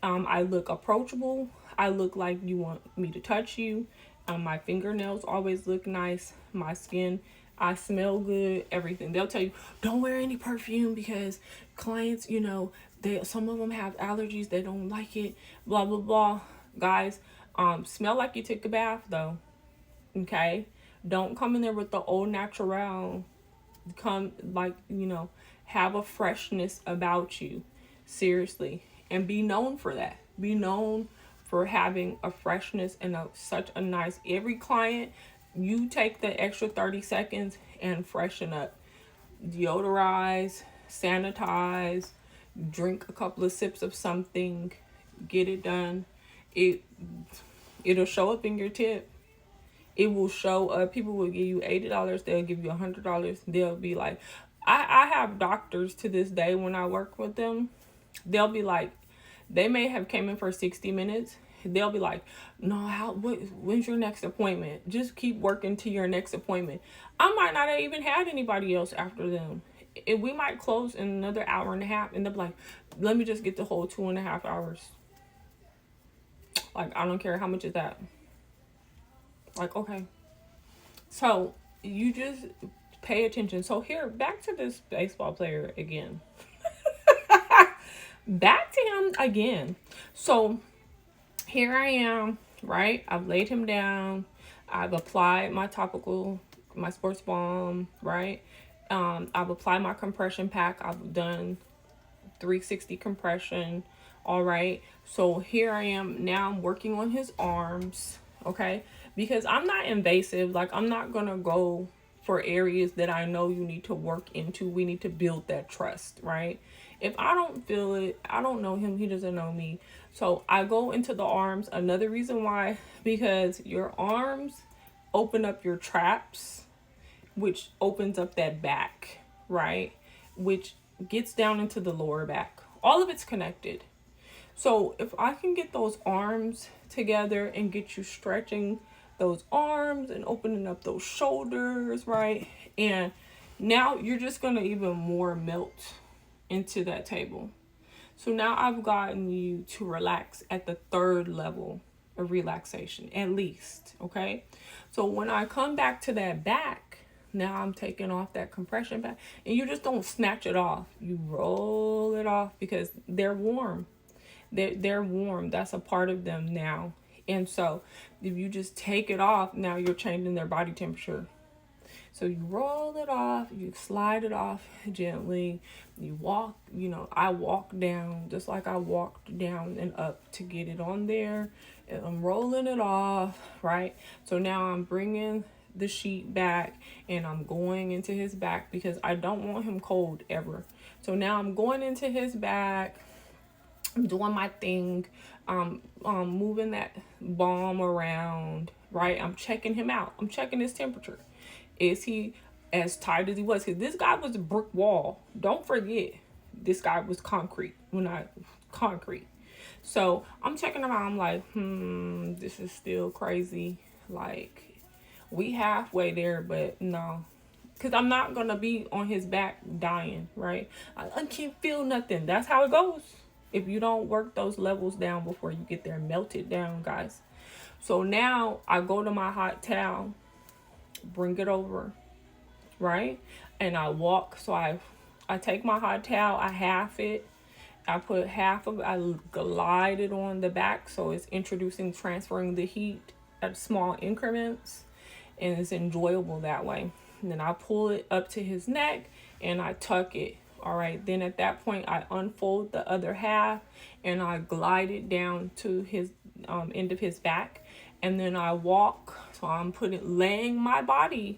I look approachable. I look like you want me to touch you. My fingernails always look nice. My skin, I smell good, everything. They'll tell you, don't wear any perfume because clients, some of them have allergies. They don't like it, blah, blah, blah. Guys, smell like you took a bath though. Okay? Don't come in there with the old natural. Come have a freshness about you. Seriously. And be known for that. Be known for having a freshness and such a nice, every client, you take the extra 30 seconds and freshen up. Deodorize, sanitize, drink a couple of sips of something, get it done. It'll show up in your tip. It will show up. People will give you $80. They'll give you $100. They'll be like, I have doctors to this day when I work with them. They'll be like, they may have came in for 60 minutes. They'll be like, no, when's your next appointment? Just keep working to your next appointment. I might not have even had anybody else after them. We might close in another hour and a half. And they'll be like, let me just get the whole 2.5 hours. Like, I don't care how much is that. Like, okay. So you just pay attention. So here, back to this baseball player again. Back to him again. So here I am, right? I've laid him down. I've applied my topical, my sports balm, right? I've applied my compression pack. I've done 360 compression. All right. So here I am. Now I'm working on his arms. Okay. Because I'm not invasive. Like, I'm not going to go for areas that I know you need to work into. We need to build that trust, right? If I don't feel it, I don't know him. He doesn't know me. So I go into the arms. Another reason why, because your arms open up your traps, which opens up that back, right? Which gets down into the lower back. All of it's connected. So if I can get those arms together and get you stretching those arms and opening up those shoulders, right? And now you're just going to even more melt into that table. So now I've gotten you to relax at the third level of relaxation, at least, okay? So when I come back to that back, now I'm taking off that compression back, and you just don't snatch it off. You roll it off because they're warm. They're warm. That's a part of them now. And so if you just take it off, now you're changing their body temperature. So you roll it off, you slide it off gently. You walk, I walk down just like I walked down and up to get it on there. And I'm rolling it off, right? So now I'm bringing the sheet back and I'm going into his back because I don't want him cold ever. So now I'm going into his back. I'm doing my thing, moving that balm around, right? I'm checking him out. I'm checking his temperature. Is he as tight as he was? Because this guy was a brick wall. Don't forget, this guy was concrete. Concrete. So I'm checking him out. I'm like, this is still crazy. Like, we halfway there, but no. Because I'm not going to be on his back dying, right? I can't feel nothing. That's how it goes. If you don't work those levels down before you get there, melt it down, guys. So now I go to my hot towel, bring it over, right? And I walk. So I take my hot towel, I half it. I put half of it, I glide it on the back. So it's transferring the heat at small increments. And it's enjoyable that way. And then I pull it up to his neck and I tuck it. All right, then at that point, I unfold the other half and I glide it down to his end of his back. And then I walk. So I'm laying my body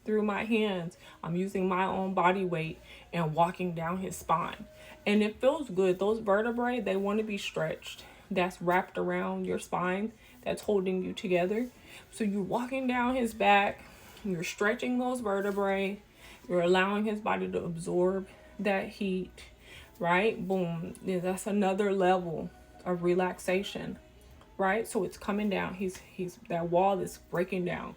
through my hands. I'm using my own body weight and walking down his spine. And it feels good. Those vertebrae, they want to be stretched. That's wrapped around your spine. That's holding you together. So you're walking down his back. You're stretching those vertebrae. You're allowing his body to absorb that heat, right? Boom. Yeah, that's another level of relaxation, right? So it's coming down. He's that wall is breaking down.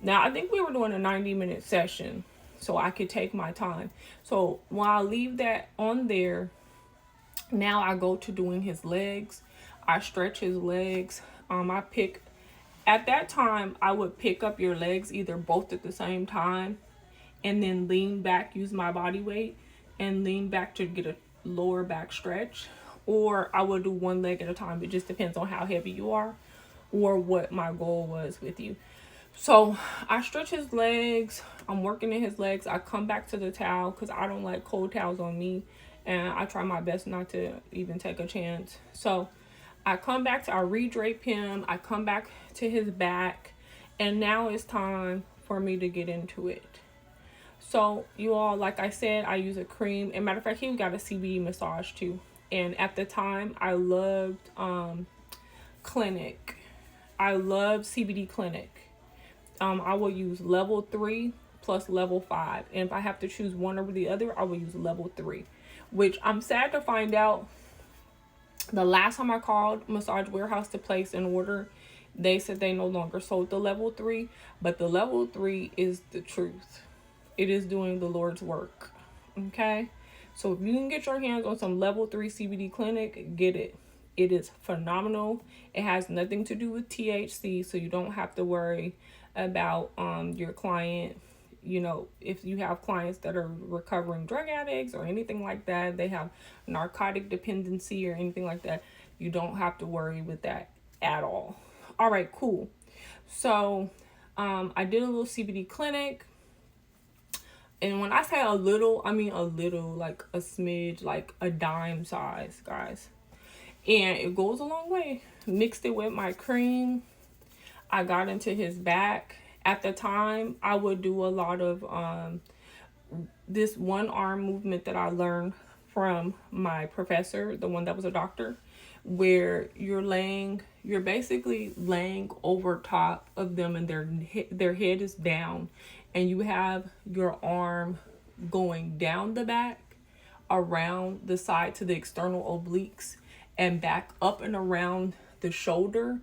Now, I think we were doing a 90-minute session, so I could take my time. So when I leave that on there, now I go to doing his legs. I stretch his legs. I pick, at that time, I would pick up your legs either both at the same time and then lean back, use my body weight, and lean back to get a lower back stretch. Or I would do one leg at a time. It just depends on how heavy you are or what my goal was with you. So I stretch his legs. I'm working in his legs. I come back to the towel because I don't like cold towels on me. And I try my best not to even take a chance. So I come back to, I re-drape him. I come back to his back. And now it's time for me to get into it. So you all, like I said, I use a cream. And matter of fact, he got a CBD massage too. And at the time, I loved Clinic. I love CBD Clinic. I will use level 3 plus level 5. And if I have to choose one over the other, I will use level 3. Which I'm sad to find out, the last time I called Massage Warehouse to place an order, they said they no longer sold the level 3. But the level 3 is the truth. It is doing the Lord's work. Okay? So if you can get your hands on some level 3 CBD Clinic, get it. It is phenomenal. It has nothing to do with THC, so you don't have to worry about your client. You know, if you have clients that are recovering drug addicts or anything like that, they have narcotic dependency or anything like that, you don't have to worry with that at all. All right, cool. So I did a little CBD clinic. And when I say a little, I mean a little, like a smidge, like a dime size, guys. And it goes a long way. Mixed it with my cream. I got into his back. At the time, I would do a lot of this one arm movement that I learned from my professor, the one that was a doctor, where you're basically laying over top of them and their head is down, and you have your arm going down the back, around the side to the external obliques, and back up and around the shoulder,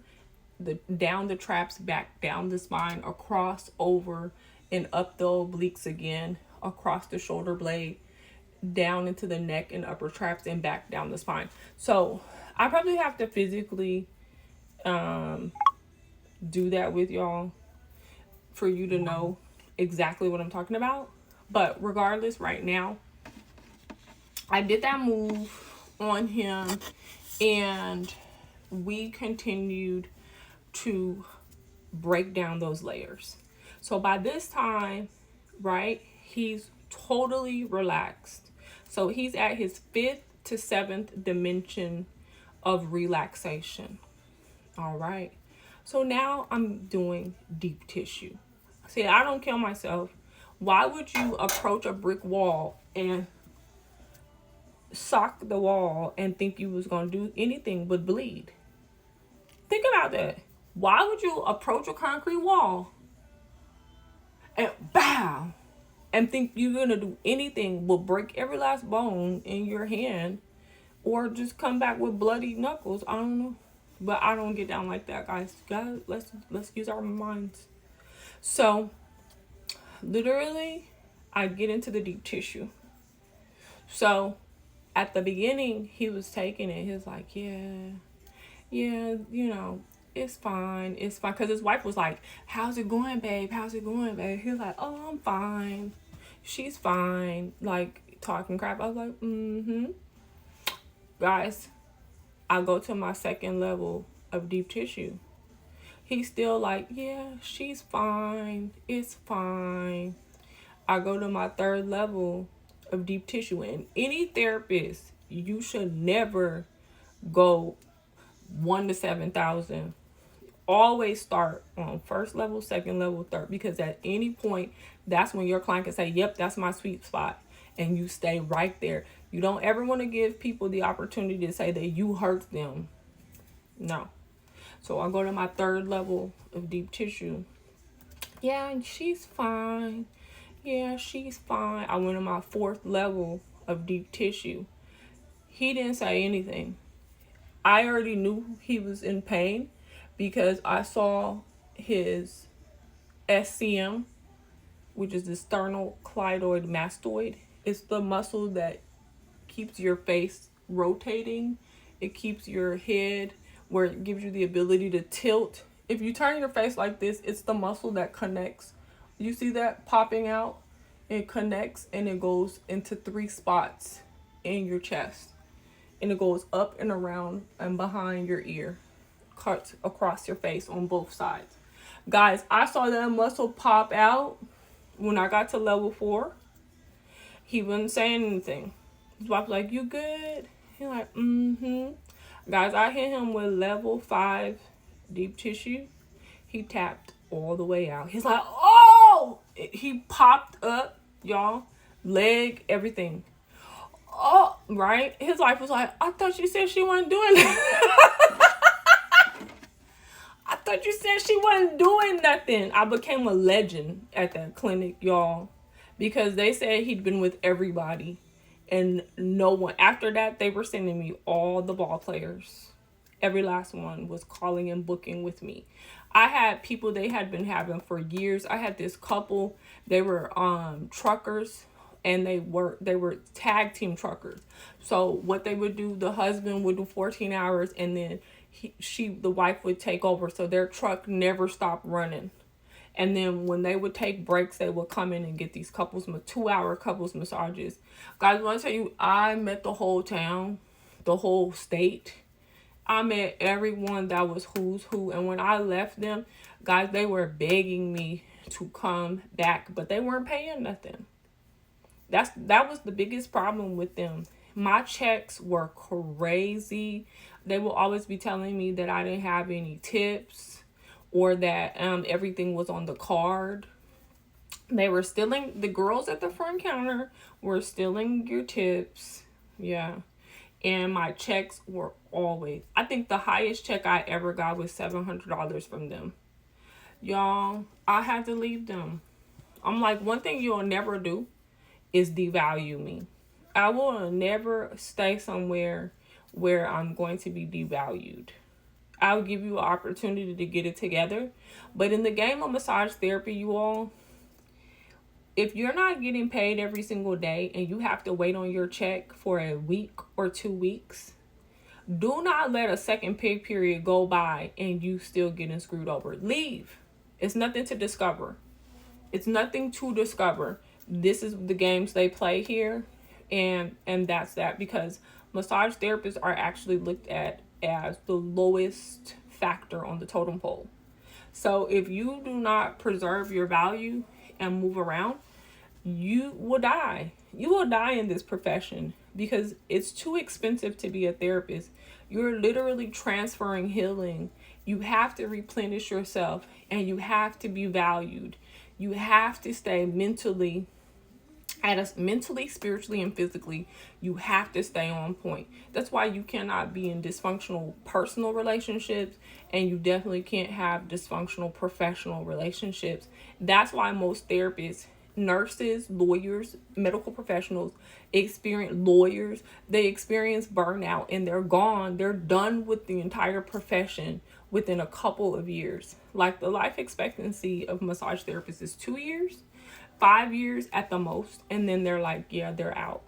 down the traps, back down the spine, across, over, and up the obliques again, across the shoulder blade, down into the neck and upper traps, and back down the spine. So I probably have to physically do that with y'all for you to know exactly what I'm talking about. But regardless, right now, I did that move on him, and we continued to break down those layers. So by this time, right, he's totally relaxed. So he's at his 5th to 7th dimension of relaxation. All right. So now I'm doing deep tissue. See, I don't kill myself. Why would you approach a brick wall and sock the wall and think you was going to do anything but bleed? Think about that. Why would you approach a concrete wall and bow and think you're going to do anything but break every last bone in your hand or just come back with bloody knuckles? I don't know. But I don't get down like that, guys. Guys, let's use our minds. So, literally, I get into the deep tissue. So, at the beginning, he was taking it. He was like, yeah, you know, it's fine. It's fine. Because his wife was like, how's it going, babe? How's it going, babe? He was like, oh, I'm fine. She's fine. Like, talking crap. I was like, Guys, I go to my 2nd level of deep tissue. He's still like, yeah, she's fine. It's fine. I go to my 3rd level of deep tissue. And any therapist, you should never go 1 to 7,000. Always start on 1st level, 2nd level, 3rd. Because at any point, that's when your client can say, yep, that's my sweet spot. And you stay right there. You don't ever want to give people the opportunity to say that you hurt them. No. So I go to my 3rd level of deep tissue. Yeah, she's fine. Yeah, she's fine. I went to my 4th level of deep tissue. He didn't say anything. I already knew he was in pain because I saw his SCM, which is the sternocleidomastoid. It's the muscle that keeps your face rotating. It keeps your head where it gives you the ability to tilt. If you turn your face like this, it's the muscle that connects. You see that popping out? It connects and it goes into 3 spots in your chest. And it goes up and around and behind your ear. Cuts across your face on both sides. Guys, I saw that muscle pop out when I got to level 4. He wasn't saying anything. His wife was like, "You good?" He like, "Mm-hmm." Guys, I hit him with level 5 deep tissue. He tapped all the way out. He's like, "Oh!" He popped up, y'all. Leg, everything. Oh, right? His wife was like, "I thought you said she wasn't doing that." I thought you said she wasn't doing nothing. I became a legend at that clinic, y'all. Because they said he'd been with everybody. And no one, after that, they were sending me all the ball players. Every last one was calling and booking with me. I had people they had been having for years. I had this couple, they were truckers, and they were tag team truckers. So what they would do, the husband would do 14 hours, and then the wife would take over. So their truck never stopped running. And then when they would take breaks, they would come in and get these 2-hour couples massages. Guys, I want to tell you, I met the whole town, the whole state. I met everyone that was who's who. And when I left them, guys, they were begging me to come back, but they weren't paying nothing. That was the biggest problem with them. My checks were crazy. They will always be telling me that I didn't have any tips, or that everything was on the card. They were stealing, the girls at the front counter were stealing your tips. Yeah. And my checks were always, I think the highest check I ever got was $700 from them. Y'all, I had to leave them. I'm like, one thing you'll never do is devalue me. I will never stay somewhere where I'm going to be devalued. I'll give you an opportunity to get it together. But in the game of massage therapy, you all, if you're not getting paid every single day and you have to wait on your check for a week or 2 weeks, do not let a second pay period go by and you still getting screwed over. Leave. It's nothing to discover. It's nothing to discover. This is the games they play here. And that's that, because massage therapists are actually looked at as the lowest factor on the totem pole. So if you do not preserve your value and move around, you will die. You will die in this profession because it's too expensive to be a therapist. You're literally transferring healing. You have to replenish yourself, and you have to be valued. You have to stay mentally, spiritually, and physically, you have to stay on point. That's why you cannot be in dysfunctional personal relationships, and you definitely can't have dysfunctional professional relationships. That's why most therapists, nurses, lawyers, medical professionals, they experience burnout, and they're gone. They're done with the entire profession within a couple of years. Like, the life expectancy of massage therapists is 2 years. 5 years at the most, and then they're like, yeah, they're out,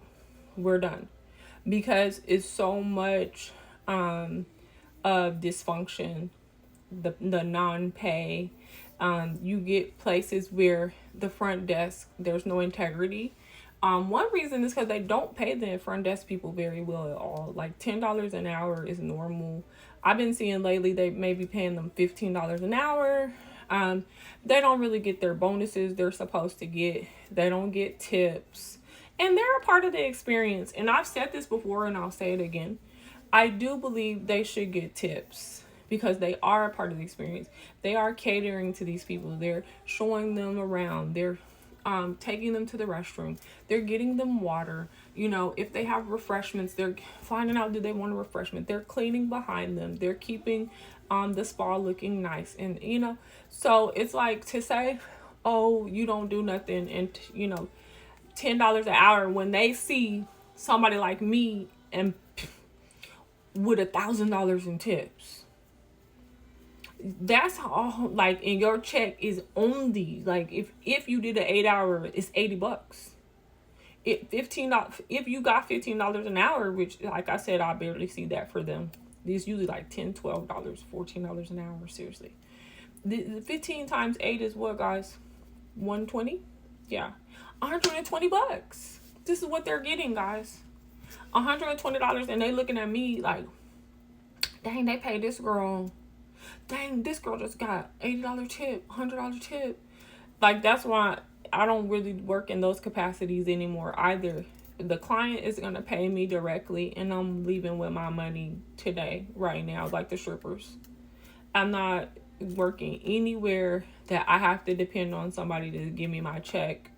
we're done, because it's so much of dysfunction, the non-pay. You get places where the front desk, there's no integrity. One reason is because they don't pay the front desk people very well at all. Like, $10 an hour is normal. I've been seeing lately they may be paying them $15 an hour. They don't really get their bonuses they're supposed to get. They don't get tips. And they're a part of the experience. And I've said this before and I'll say it again. I do believe they should get tips because they are a part of the experience. They are catering to these people. They're showing them around. They're taking them to the restroom. They're getting them water. You know, if they have refreshments, they're finding out, do they want a refreshment? They're cleaning behind them. They're keeping the spa looking nice. And, you know, so it's like, to say, oh, you don't do nothing, and, you know, $10 an hour, when they see somebody like me and with $1,000 in tips. That's all. Like, and your check is only like, if you did an 8 hour, it's $80. If you got $15 an hour, which, like I said, I barely see that for them. It's usually like $10, $12, $14 an hour. Seriously, the 15 times 8 is what, guys? 120. Yeah, $120. This is what they're getting, guys. $120, and they looking at me like, dang, they paid this girl. Dang, this girl just got $80 tip, $100 tip. Like, that's why I don't really work in those capacities anymore either. The client is going to pay me directly, and I'm leaving with my money today, right now, like the strippers. I'm not working anywhere that I have to depend on somebody to give me my check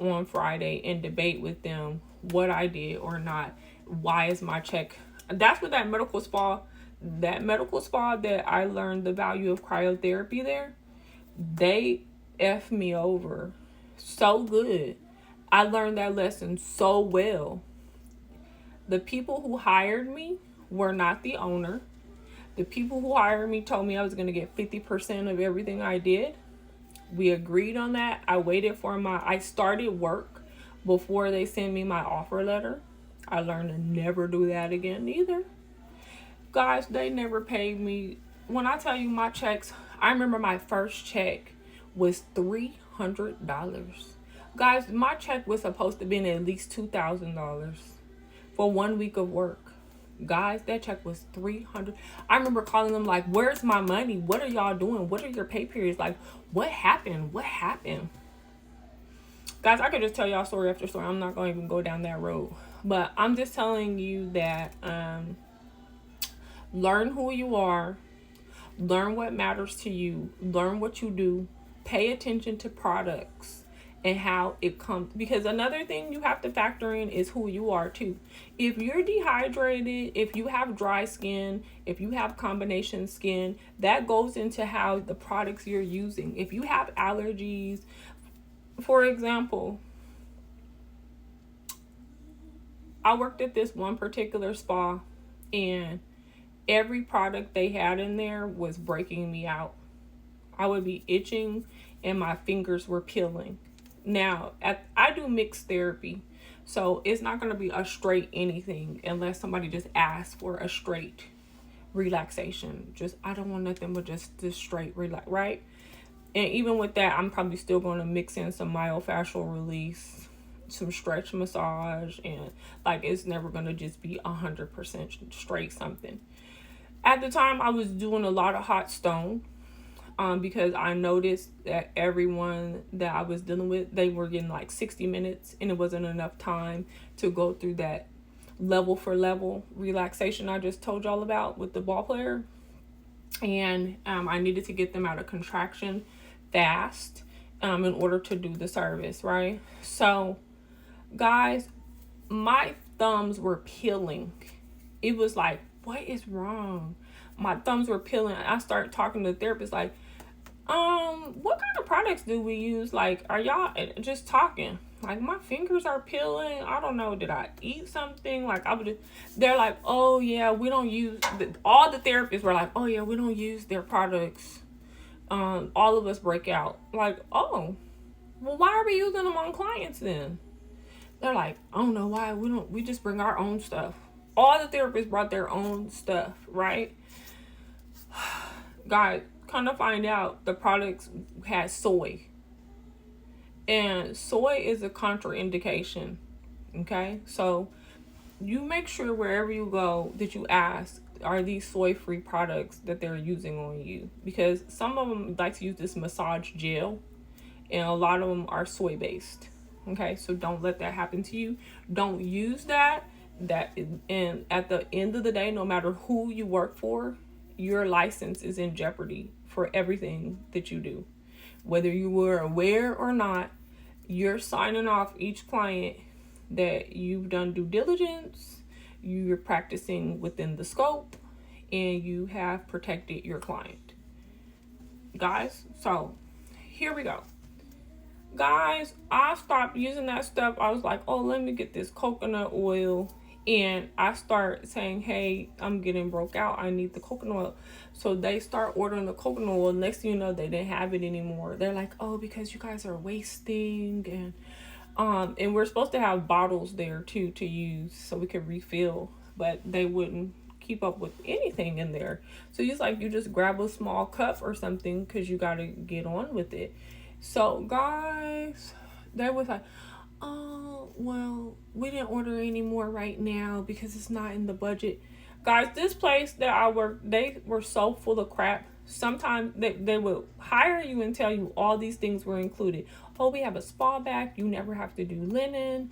on Friday and debate with them what I did or not. Why is my check? That's what that medical spa that I learned the value of cryotherapy there, they F me over so good. I learned that lesson so well. The people who hired me were not the owner. The people who hired me told me I was going to get 50% of everything I did. We agreed on that. I started work before they sent me my offer letter. I learned to never do that again either. Guys, they never paid me. When I tell you my checks, I remember my first check was $300. Guys, my check was supposed to be at least $2,000 for 1 week of work. Guys, that check was $300. I remember calling them like, where's my money? What are y'all doing? What are your pay periods? Like, what happened? What happened? Guys, I could just tell y'all story after story. I'm not going to even go down that road. But I'm just telling you that learn who you are. Learn what matters to you. Learn what you do. Pay attention to products and how it comes. Because another thing you have to factor in is who you are too. If you're dehydrated, if you have dry skin, if you have combination skin, that goes into how the products you're using. If you have allergies, for example, I worked at this one particular spa, and every product they had in there was breaking me out. I would be itching and my fingers were peeling. Now, I do mixed therapy, so it's not going to be a straight anything unless somebody just asks for a straight relaxation. I don't want nothing but just this straight relax, right? And even with that, I'm probably still going to mix in some myofascial release, some stretch massage, and like, it's never going to just be 100% straight something. At the time, I was doing a lot of hot stone because I noticed that everyone that I was dealing with, they were getting like 60 minutes, and it wasn't enough time to go through that level for level relaxation I just told y'all about with the ball player. And I needed to get them out of contraction fast in order to do the service, right? So, guys, my thumbs were peeling. It was like, what is wrong? My thumbs were peeling. I started talking to the therapist like, what kind of products do we use? Like, are y'all just talking? Like, my fingers are peeling. I don't know. Did I eat something? Like, they're like, oh yeah, we don't use, all the therapists were like, oh yeah, we don't use their products. All of us break out. Like, oh, well, why are we using them on clients then? They're like, I don't know why. We just bring our own stuff. All the therapists brought their own stuff, right? Guys, come to find out, the products had soy. And soy is a contraindication, okay? So you make sure wherever you go that you ask, are these soy-free products that they're using on you? Because some of them like to use this massage gel, and a lot of them are soy-based, okay? So don't let that happen to you. Don't use that. And at the end of the day, no matter who you work for, your license is in jeopardy for everything that you do. Whether you were aware or not, you're signing off each client that you've done due diligence, you're practicing within the scope, and you have protected your client. Guys, so here we go. Guys, I stopped using that stuff. I was like, oh, let me get this coconut oil And I start saying, hey, I'm getting broke out, I need the coconut oil. So they start ordering the coconut oil. Next thing you know, they didn't have it anymore. They're like, oh, because you guys are wasting. And we're supposed to have bottles there too to use so we could refill, but they wouldn't keep up with anything in there. So it's like you just grab a small cup or something because you got to get on with it. So guys, they was like, oh, well, we didn't order any more right now because it's not in the budget. Guys, this place that I worked, they were so full of crap. Sometimes they would hire you and tell you all these things were included. Oh, we have a spa bag. You never have to do linen.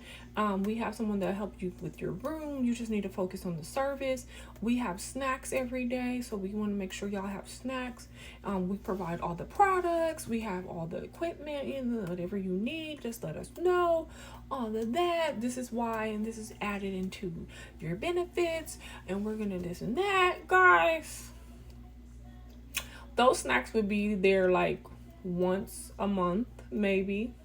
We have someone that help you with your room. You just need to focus on the service. We have snacks every day, so we want to make sure y'all have snacks. We provide all the products. We have all the equipment, whatever you need. Just let us know. All of that. This is why, and this is added into your benefits. And we're gonna this and that, guys. Those snacks would be there like once a month, maybe.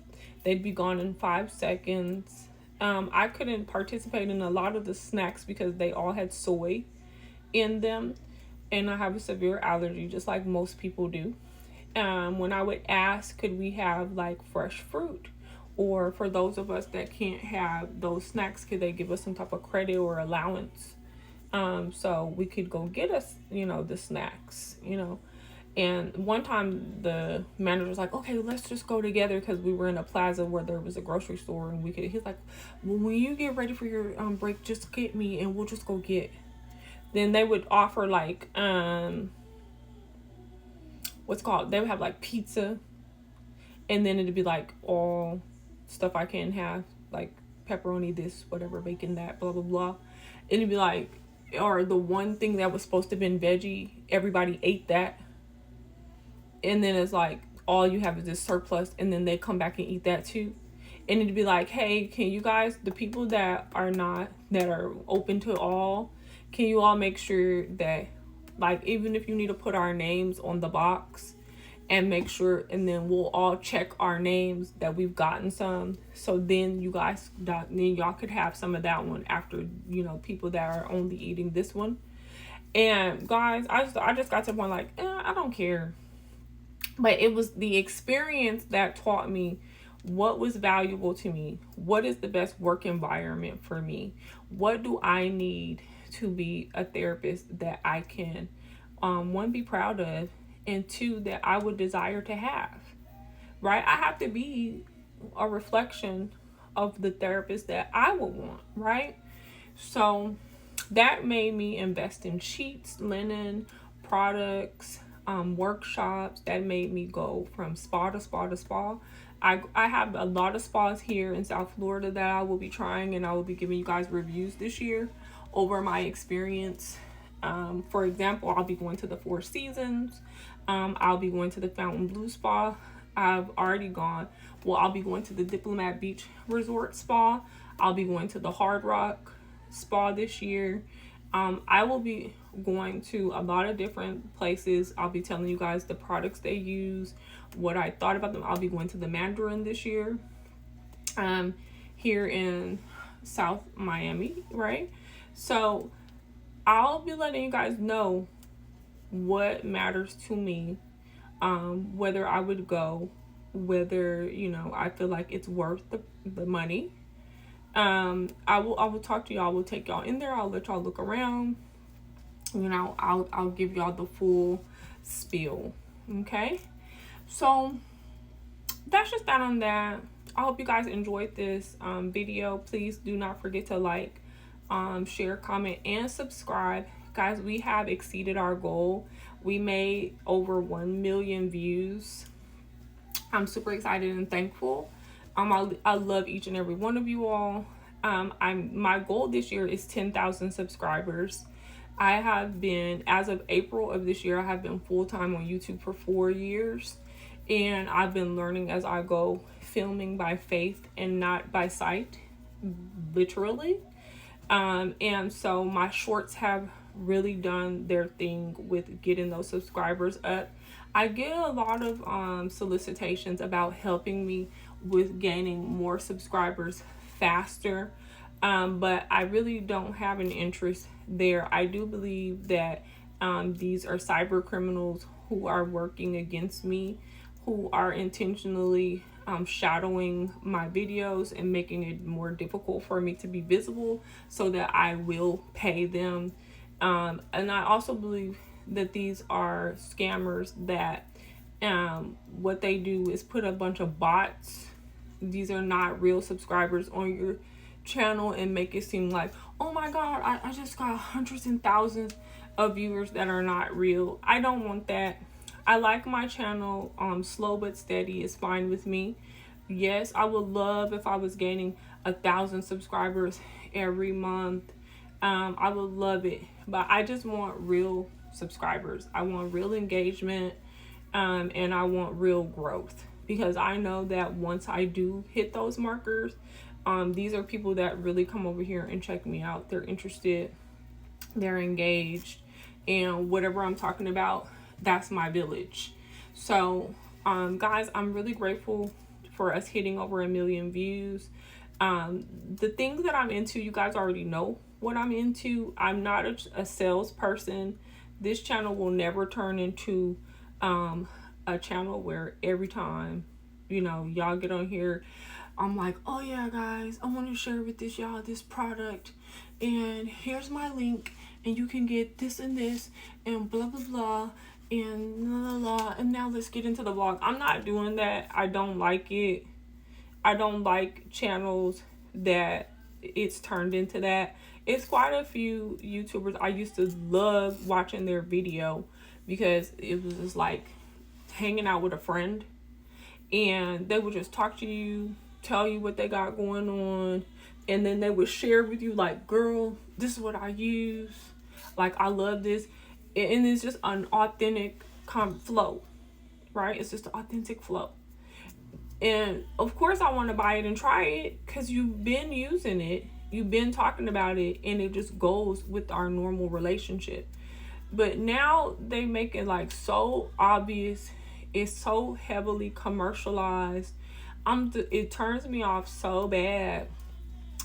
They'd be gone in 5 seconds. I couldn't participate in a lot of the snacks because they all had soy in them, and I have a severe allergy, just like most people do. When I would ask, could we have like fresh fruit? Or for those of us that can't have those snacks, could they give us some type of credit or allowance? So we could go get us, the snacks, And one time the manager was like, okay, let's just go together, because we were in a plaza where there was a grocery store, and he's like, well, when you get ready for your break, just get me and we'll just go get. Then they would offer like, they would have like pizza, and then it'd be like all stuff I can't have, like pepperoni this, whatever, bacon that, blah, blah, blah. And it'd be like, or the one thing that was supposed to have been veggie, everybody ate that. And then it's like, all you have is this surplus, and then they come back and eat that too. And it'd be like, hey, can you guys, the people that are open to all, can you all make sure that, like, even if you need to put our names on the box and make sure, and then we'll all check our names that we've gotten some. So then y'all could have some of that one after, people that are only eating this one. And guys, I just got to the point like, I don't care. But it was the experience that taught me what was valuable to me. What is the best work environment for me? What do I need to be a therapist that I can, one, be proud of, and two, that I would desire to have, right? I have to be a reflection of the therapist that I would want, right? So that made me invest in sheets, linen, products, workshops. That made me go from spa to spa to spa. I have a lot of spas here in South Florida that I will be trying, and I will be giving you guys reviews this year over my experience. For example, I'll be going to the Four Seasons. I'll be going to the Fontainebleau Spa. I've already gone. Well, I'll be going to the Diplomat Beach Resort Spa. I'll be going to the Hard Rock Spa this year. I will be going to a lot of different places. I'll be telling you guys the products they use, what I thought about them. I'll be going to the Mandarin this year, here in South Miami, right? So I'll be letting you guys know what matters to me, whether I would go, whether, I feel like it's worth the money. I will talk to y'all. I will take y'all in there. I'll let y'all look around. I'll give y'all the full spiel. Okay. So that's just that on that. I hope you guys enjoyed this video. Please do not forget to like, share, comment, and subscribe. Guys, we have exceeded our goal. We made over 1 million views. I'm super excited and thankful. I love each and every one of you all. My goal this year is 10,000 subscribers. I have been, as of April of this year, I have been full-time on YouTube for 4 years. And I've been learning as I go, filming by faith and not by sight, literally. And so my shorts have really done their thing with getting those subscribers up. I get a lot of solicitations about helping me with gaining more subscribers faster. But I really don't have an interest there. I do believe that these are cyber criminals who are working against me, who are intentionally shadowing my videos and making it more difficult for me to be visible so that I will pay them. And I also believe that these are scammers that what they do is put a bunch of bots. These are not real subscribers on your channel and make it seem like, oh my god, I just got hundreds and thousands of viewers that are not real. I don't want that. I like my channel slow but steady is fine with me. Yes, I would love if I was gaining 1,000 subscribers every month. I would love it, but I just want real subscribers. I want real engagement, and I want real growth, because I know that once I do hit those markers, these are people that really come over here and check me out. They're interested, they're engaged, and whatever I'm talking about, that's my village. So guys, I'm really grateful for us hitting over 1 million views. The things that I'm into, you guys already know what I'm into. I'm not a salesperson. This channel will never turn into a channel where every time, you know, y'all get on here, I'm like, oh yeah guys, I want to share with y'all this product, and here's my link, and you can get this and this and blah blah blah and la la la, and now let's get into the vlog. I'm not doing that. I don't like it. I don't like channels that it's turned into that. It's quite a few YouTubers I used to love watching their video, because it was just like hanging out with a friend, and they would just talk to you, tell you what they got going on, and then they would share with you like, girl, this is what I use, like I love this. And it's just an authentic flow, right? It's just an authentic flow. And of course I want to buy it and try it, because you've been using it, you've been talking about it, and it just goes with our normal relationship. But now they make it like so obvious. It's so heavily commercialized. It turns me off so bad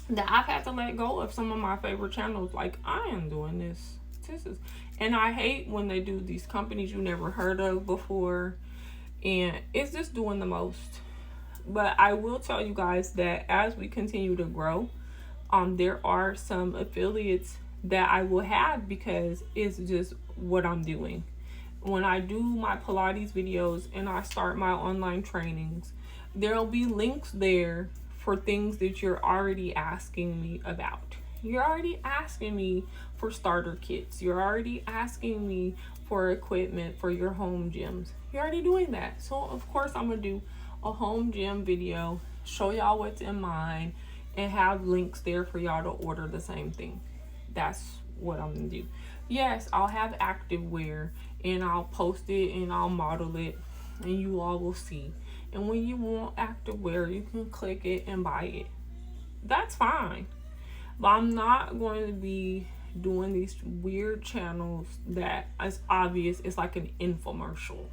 that I've had to let go of some of my favorite channels. Like, I am doing this. And I hate when they do these companies you never heard of before, and it's just doing the most. But I will tell you guys that as we continue to grow, there are some affiliates that I will have, because it's just what I'm doing. When I do my Pilates videos and I start my online trainings, there'll be links there for things that you're already asking me about. You're already asking me for starter kits. You're already asking me for equipment for your home gyms. You're already doing that. So of course I'm gonna do a home gym video, show y'all what's in mine, and have links there for y'all to order the same thing. That's what I'm gonna do. Yes, I'll have activewear, and I'll post it and I'll model it, and you all will see. And when you want activewear, you can click it and buy it. That's fine. But I'm not going to be doing these weird channels that is obvious. It's like an infomercial.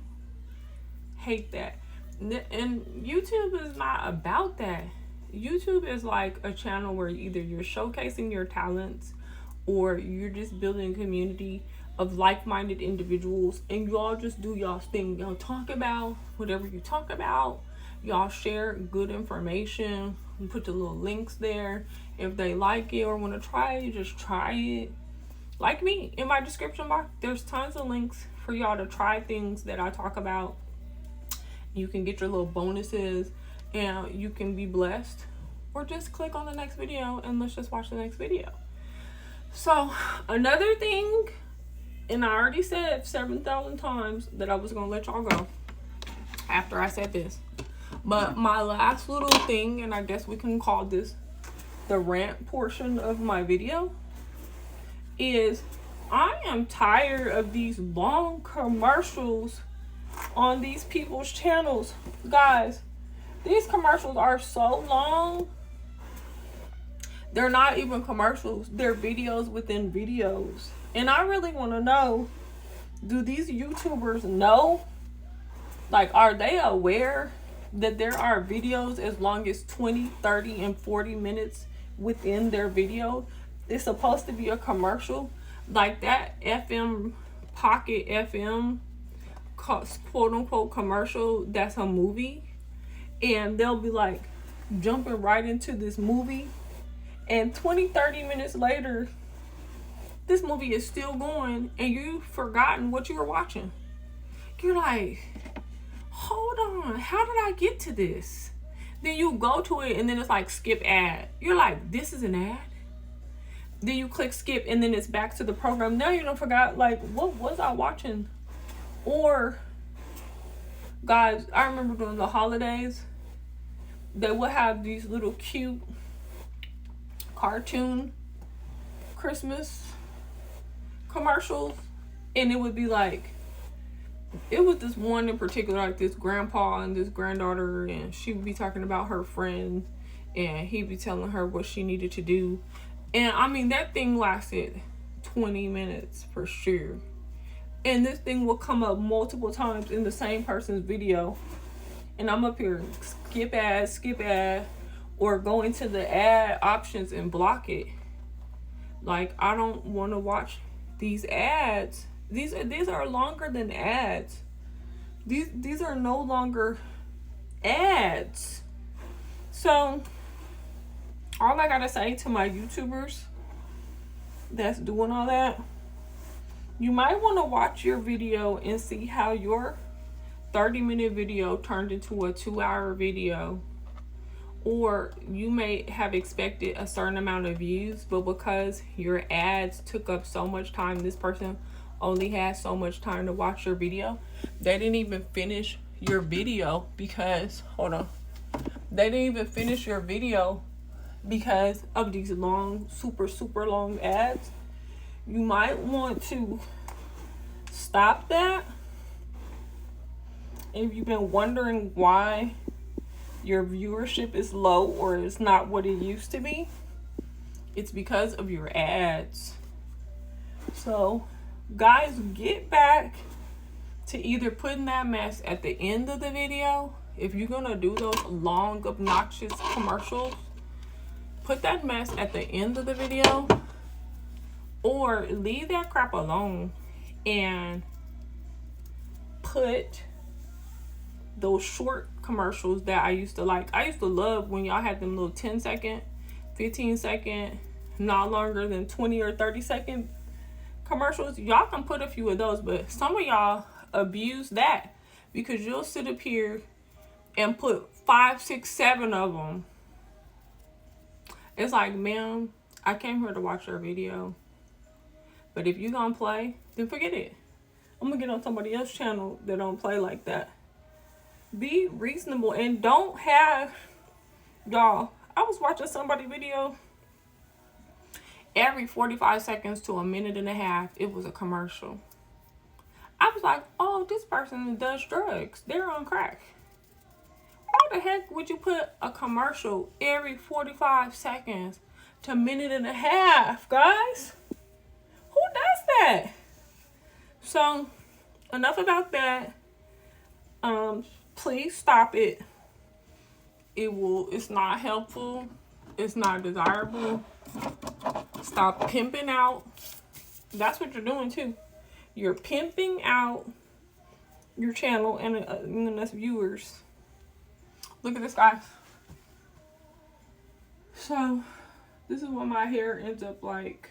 Hate that. And YouTube is not about that. YouTube is like a channel where either you're showcasing your talents, or you're just building a community of like-minded individuals, and y'all just do y'all's thing. Y'all talk about whatever you talk about. Y'all share good information. You put the little links there. If they like it or want to try it, you just try it. Like me, in my description box, there's tons of links for y'all to try things that I talk about. You can get your little bonuses, and you can be blessed, or just click on the next video and let's just watch the next video. So another thing, and I already said 7,000 times that I was gonna let y'all go after I said this, but my last little thing, and I guess we can call this the rant portion of my video, is I am tired of these long commercials on these people's channels. Guys, these commercials are so long. They're not even commercials. They're videos within videos. And I really want to know, do these YouTubers know? Like, are they aware that there are videos as long as 20, 30, and 40 minutes within their video. It's supposed to be a commercial, like that FM Pocket FM quote unquote commercial. That's a movie, and they'll be like jumping right into this movie, and 20-30 minutes later this movie is still going and you've forgotten what you were watching. You're like, hold on, how did I get to this? Then you go to it and then it's like skip ad. You're like, this is an ad? Then you click skip and then it's back to the program. Now you don't forgot, like, what was I watching? Or, guys, I remember during the holidays, they would have these little cute cartoon Christmas commercials, and it would be like, it was this one in particular, like this grandpa and this granddaughter, and she would be talking about her friend, and he'd be telling her what she needed to do. And I mean, that thing lasted 20 minutes for sure. And this thing will come up multiple times in the same person's video, and I'm up here skip ad, or go into the ad options and block it. Like, I don't want to watch these ads. These are longer than ads. These are no longer ads. So all I gotta say to my YouTubers that's doing all that, you might want to watch your video and see how your 30-minute video turned into a 2-hour video. Or you may have expected a certain amount of views, but because your ads took up so much time, this person only has so much time to watch your video. They didn't even finish your video because, they didn't even finish your video because of these long, super long ads. You might want to stop that. If you've been wondering why your viewership is low or it's not what it used to be, it's because of your ads. So guys, get back to either putting that mess at the end of the video. If you're gonna do those long obnoxious commercials, put that mess at the end of the video, or leave that crap alone and put those short commercials that I used to like. I used to love when y'all had them little 10-second, 15-second, not longer than 20 or 30-second commercials. Y'all can put a few of those, but some of y'all abuse that because you'll sit up here and put 5, 6, 7 of them. It's like, ma'am, I came here to watch your video, but if you gonna play, then forget it. I'm gonna get on somebody else's channel that don't play like that. Be reasonable and don't have, y'all, I was watching somebody's video, every 45 seconds to a minute and a half it was a commercial. I was like, oh, this person does drugs, they're on crack. Why the heck would you put a commercial every 45 seconds to a minute and a half, guys? Who does that? So enough about that. Please stop it. It's not helpful. It's not desirable. Stop pimping out. That's what you're doing too. You're pimping out your channel and us viewers. Look at this, guys. So this is what my hair ends up like.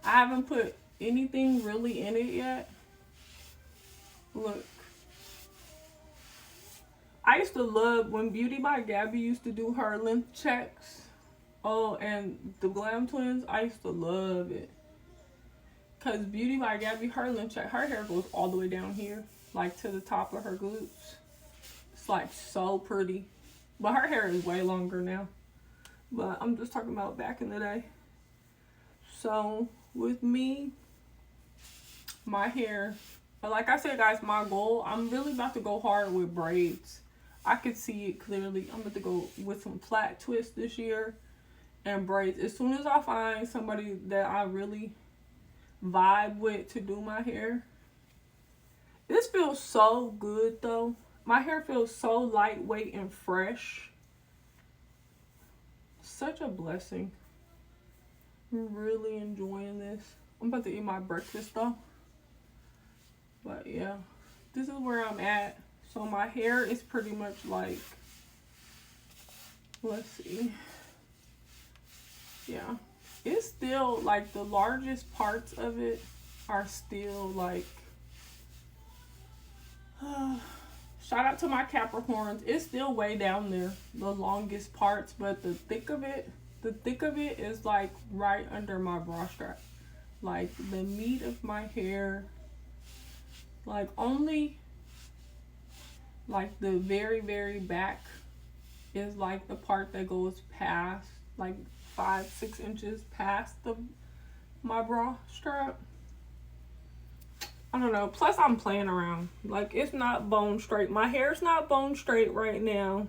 I haven't put anything really in it yet. Look. I used to love when Beauty by Gabby used to do her length checks. Oh, and the Glam Twins, I used to love it. Because Beauty by Gabby, her length check, her hair goes all the way down here, like to the top of her glutes. It's like so pretty. But her hair is way longer now. But I'm just talking about back in the day. So with me, my hair, like I said, guys, my goal, I'm really about to go hard with braids. I could see it clearly. I'm about to go with some flat twists this year and braids. As soon as I find somebody that I really vibe with to do my hair. This feels so good though. My hair feels so lightweight and fresh. such a blessing. I'm really enjoying this. I'm about to eat my breakfast though. But yeah, this is where I'm at. So my hair is pretty much like, let's see. Yeah, it's still like the largest parts of it are still like, shout out to my Capricorns. It's still way down there, the longest parts, but the thick of it is like right under my bra strap. Like the meat of my hair, like only like the very, very back is like the part that goes past like 5-6 inches past my bra strap. I don't know. Plus I'm playing around. Like it's not bone straight. My hair's not bone straight right now.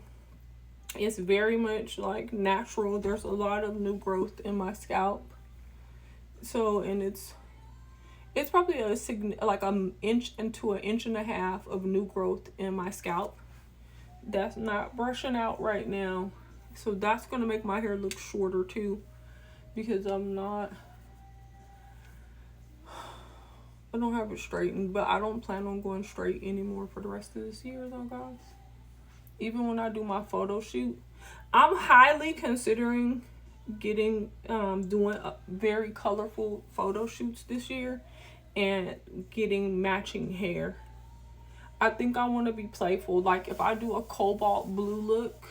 It's very much like natural. There's a lot of new growth in my scalp. So, and it's probably like an inch into an inch and a half of new growth in my scalp. That's not brushing out right now. So that's going to make my hair look shorter too, because I don't have it straightened, but I don't plan on going straight anymore for the rest of this year though, guys. Even when I do my photo shoot, I'm highly considering doing very colorful photo shoots this year and getting matching hair. I think I want to be playful. Like if I do a cobalt blue look,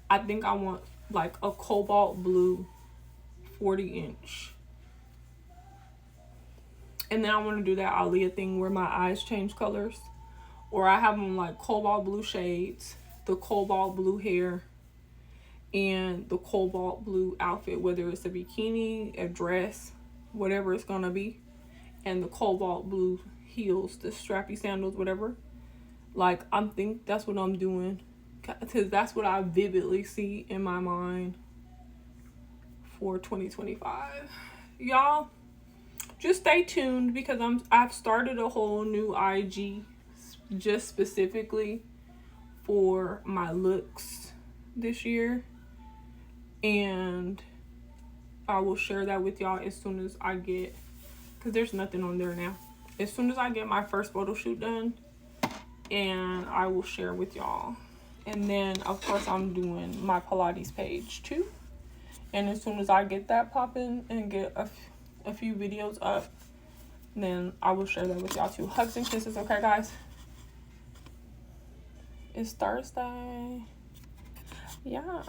I think I want like a cobalt blue 40-inch. And then I want to do that Aaliyah thing where my eyes change colors. Or I have them like cobalt blue shades, the cobalt blue hair, and the cobalt blue outfit, whether it's a bikini, a dress, whatever it's gonna be, and the cobalt blue heels, the strappy sandals, whatever. Like I think that's what I'm doing, because that's what I vividly see in my mind for 2025. Y'all just stay tuned, because I've started a whole new IG just specifically for my looks this year, and I will share that with y'all as soon as I get, because there's nothing on there now, as soon as I get my first photo shoot done, and I will share with y'all. And then of course I'm doing my Pilates page too, and as soon as I get that popping and get a few videos up, then I will share that with y'all too. Hugs and kisses, okay guys? It's Thursday. Yeah.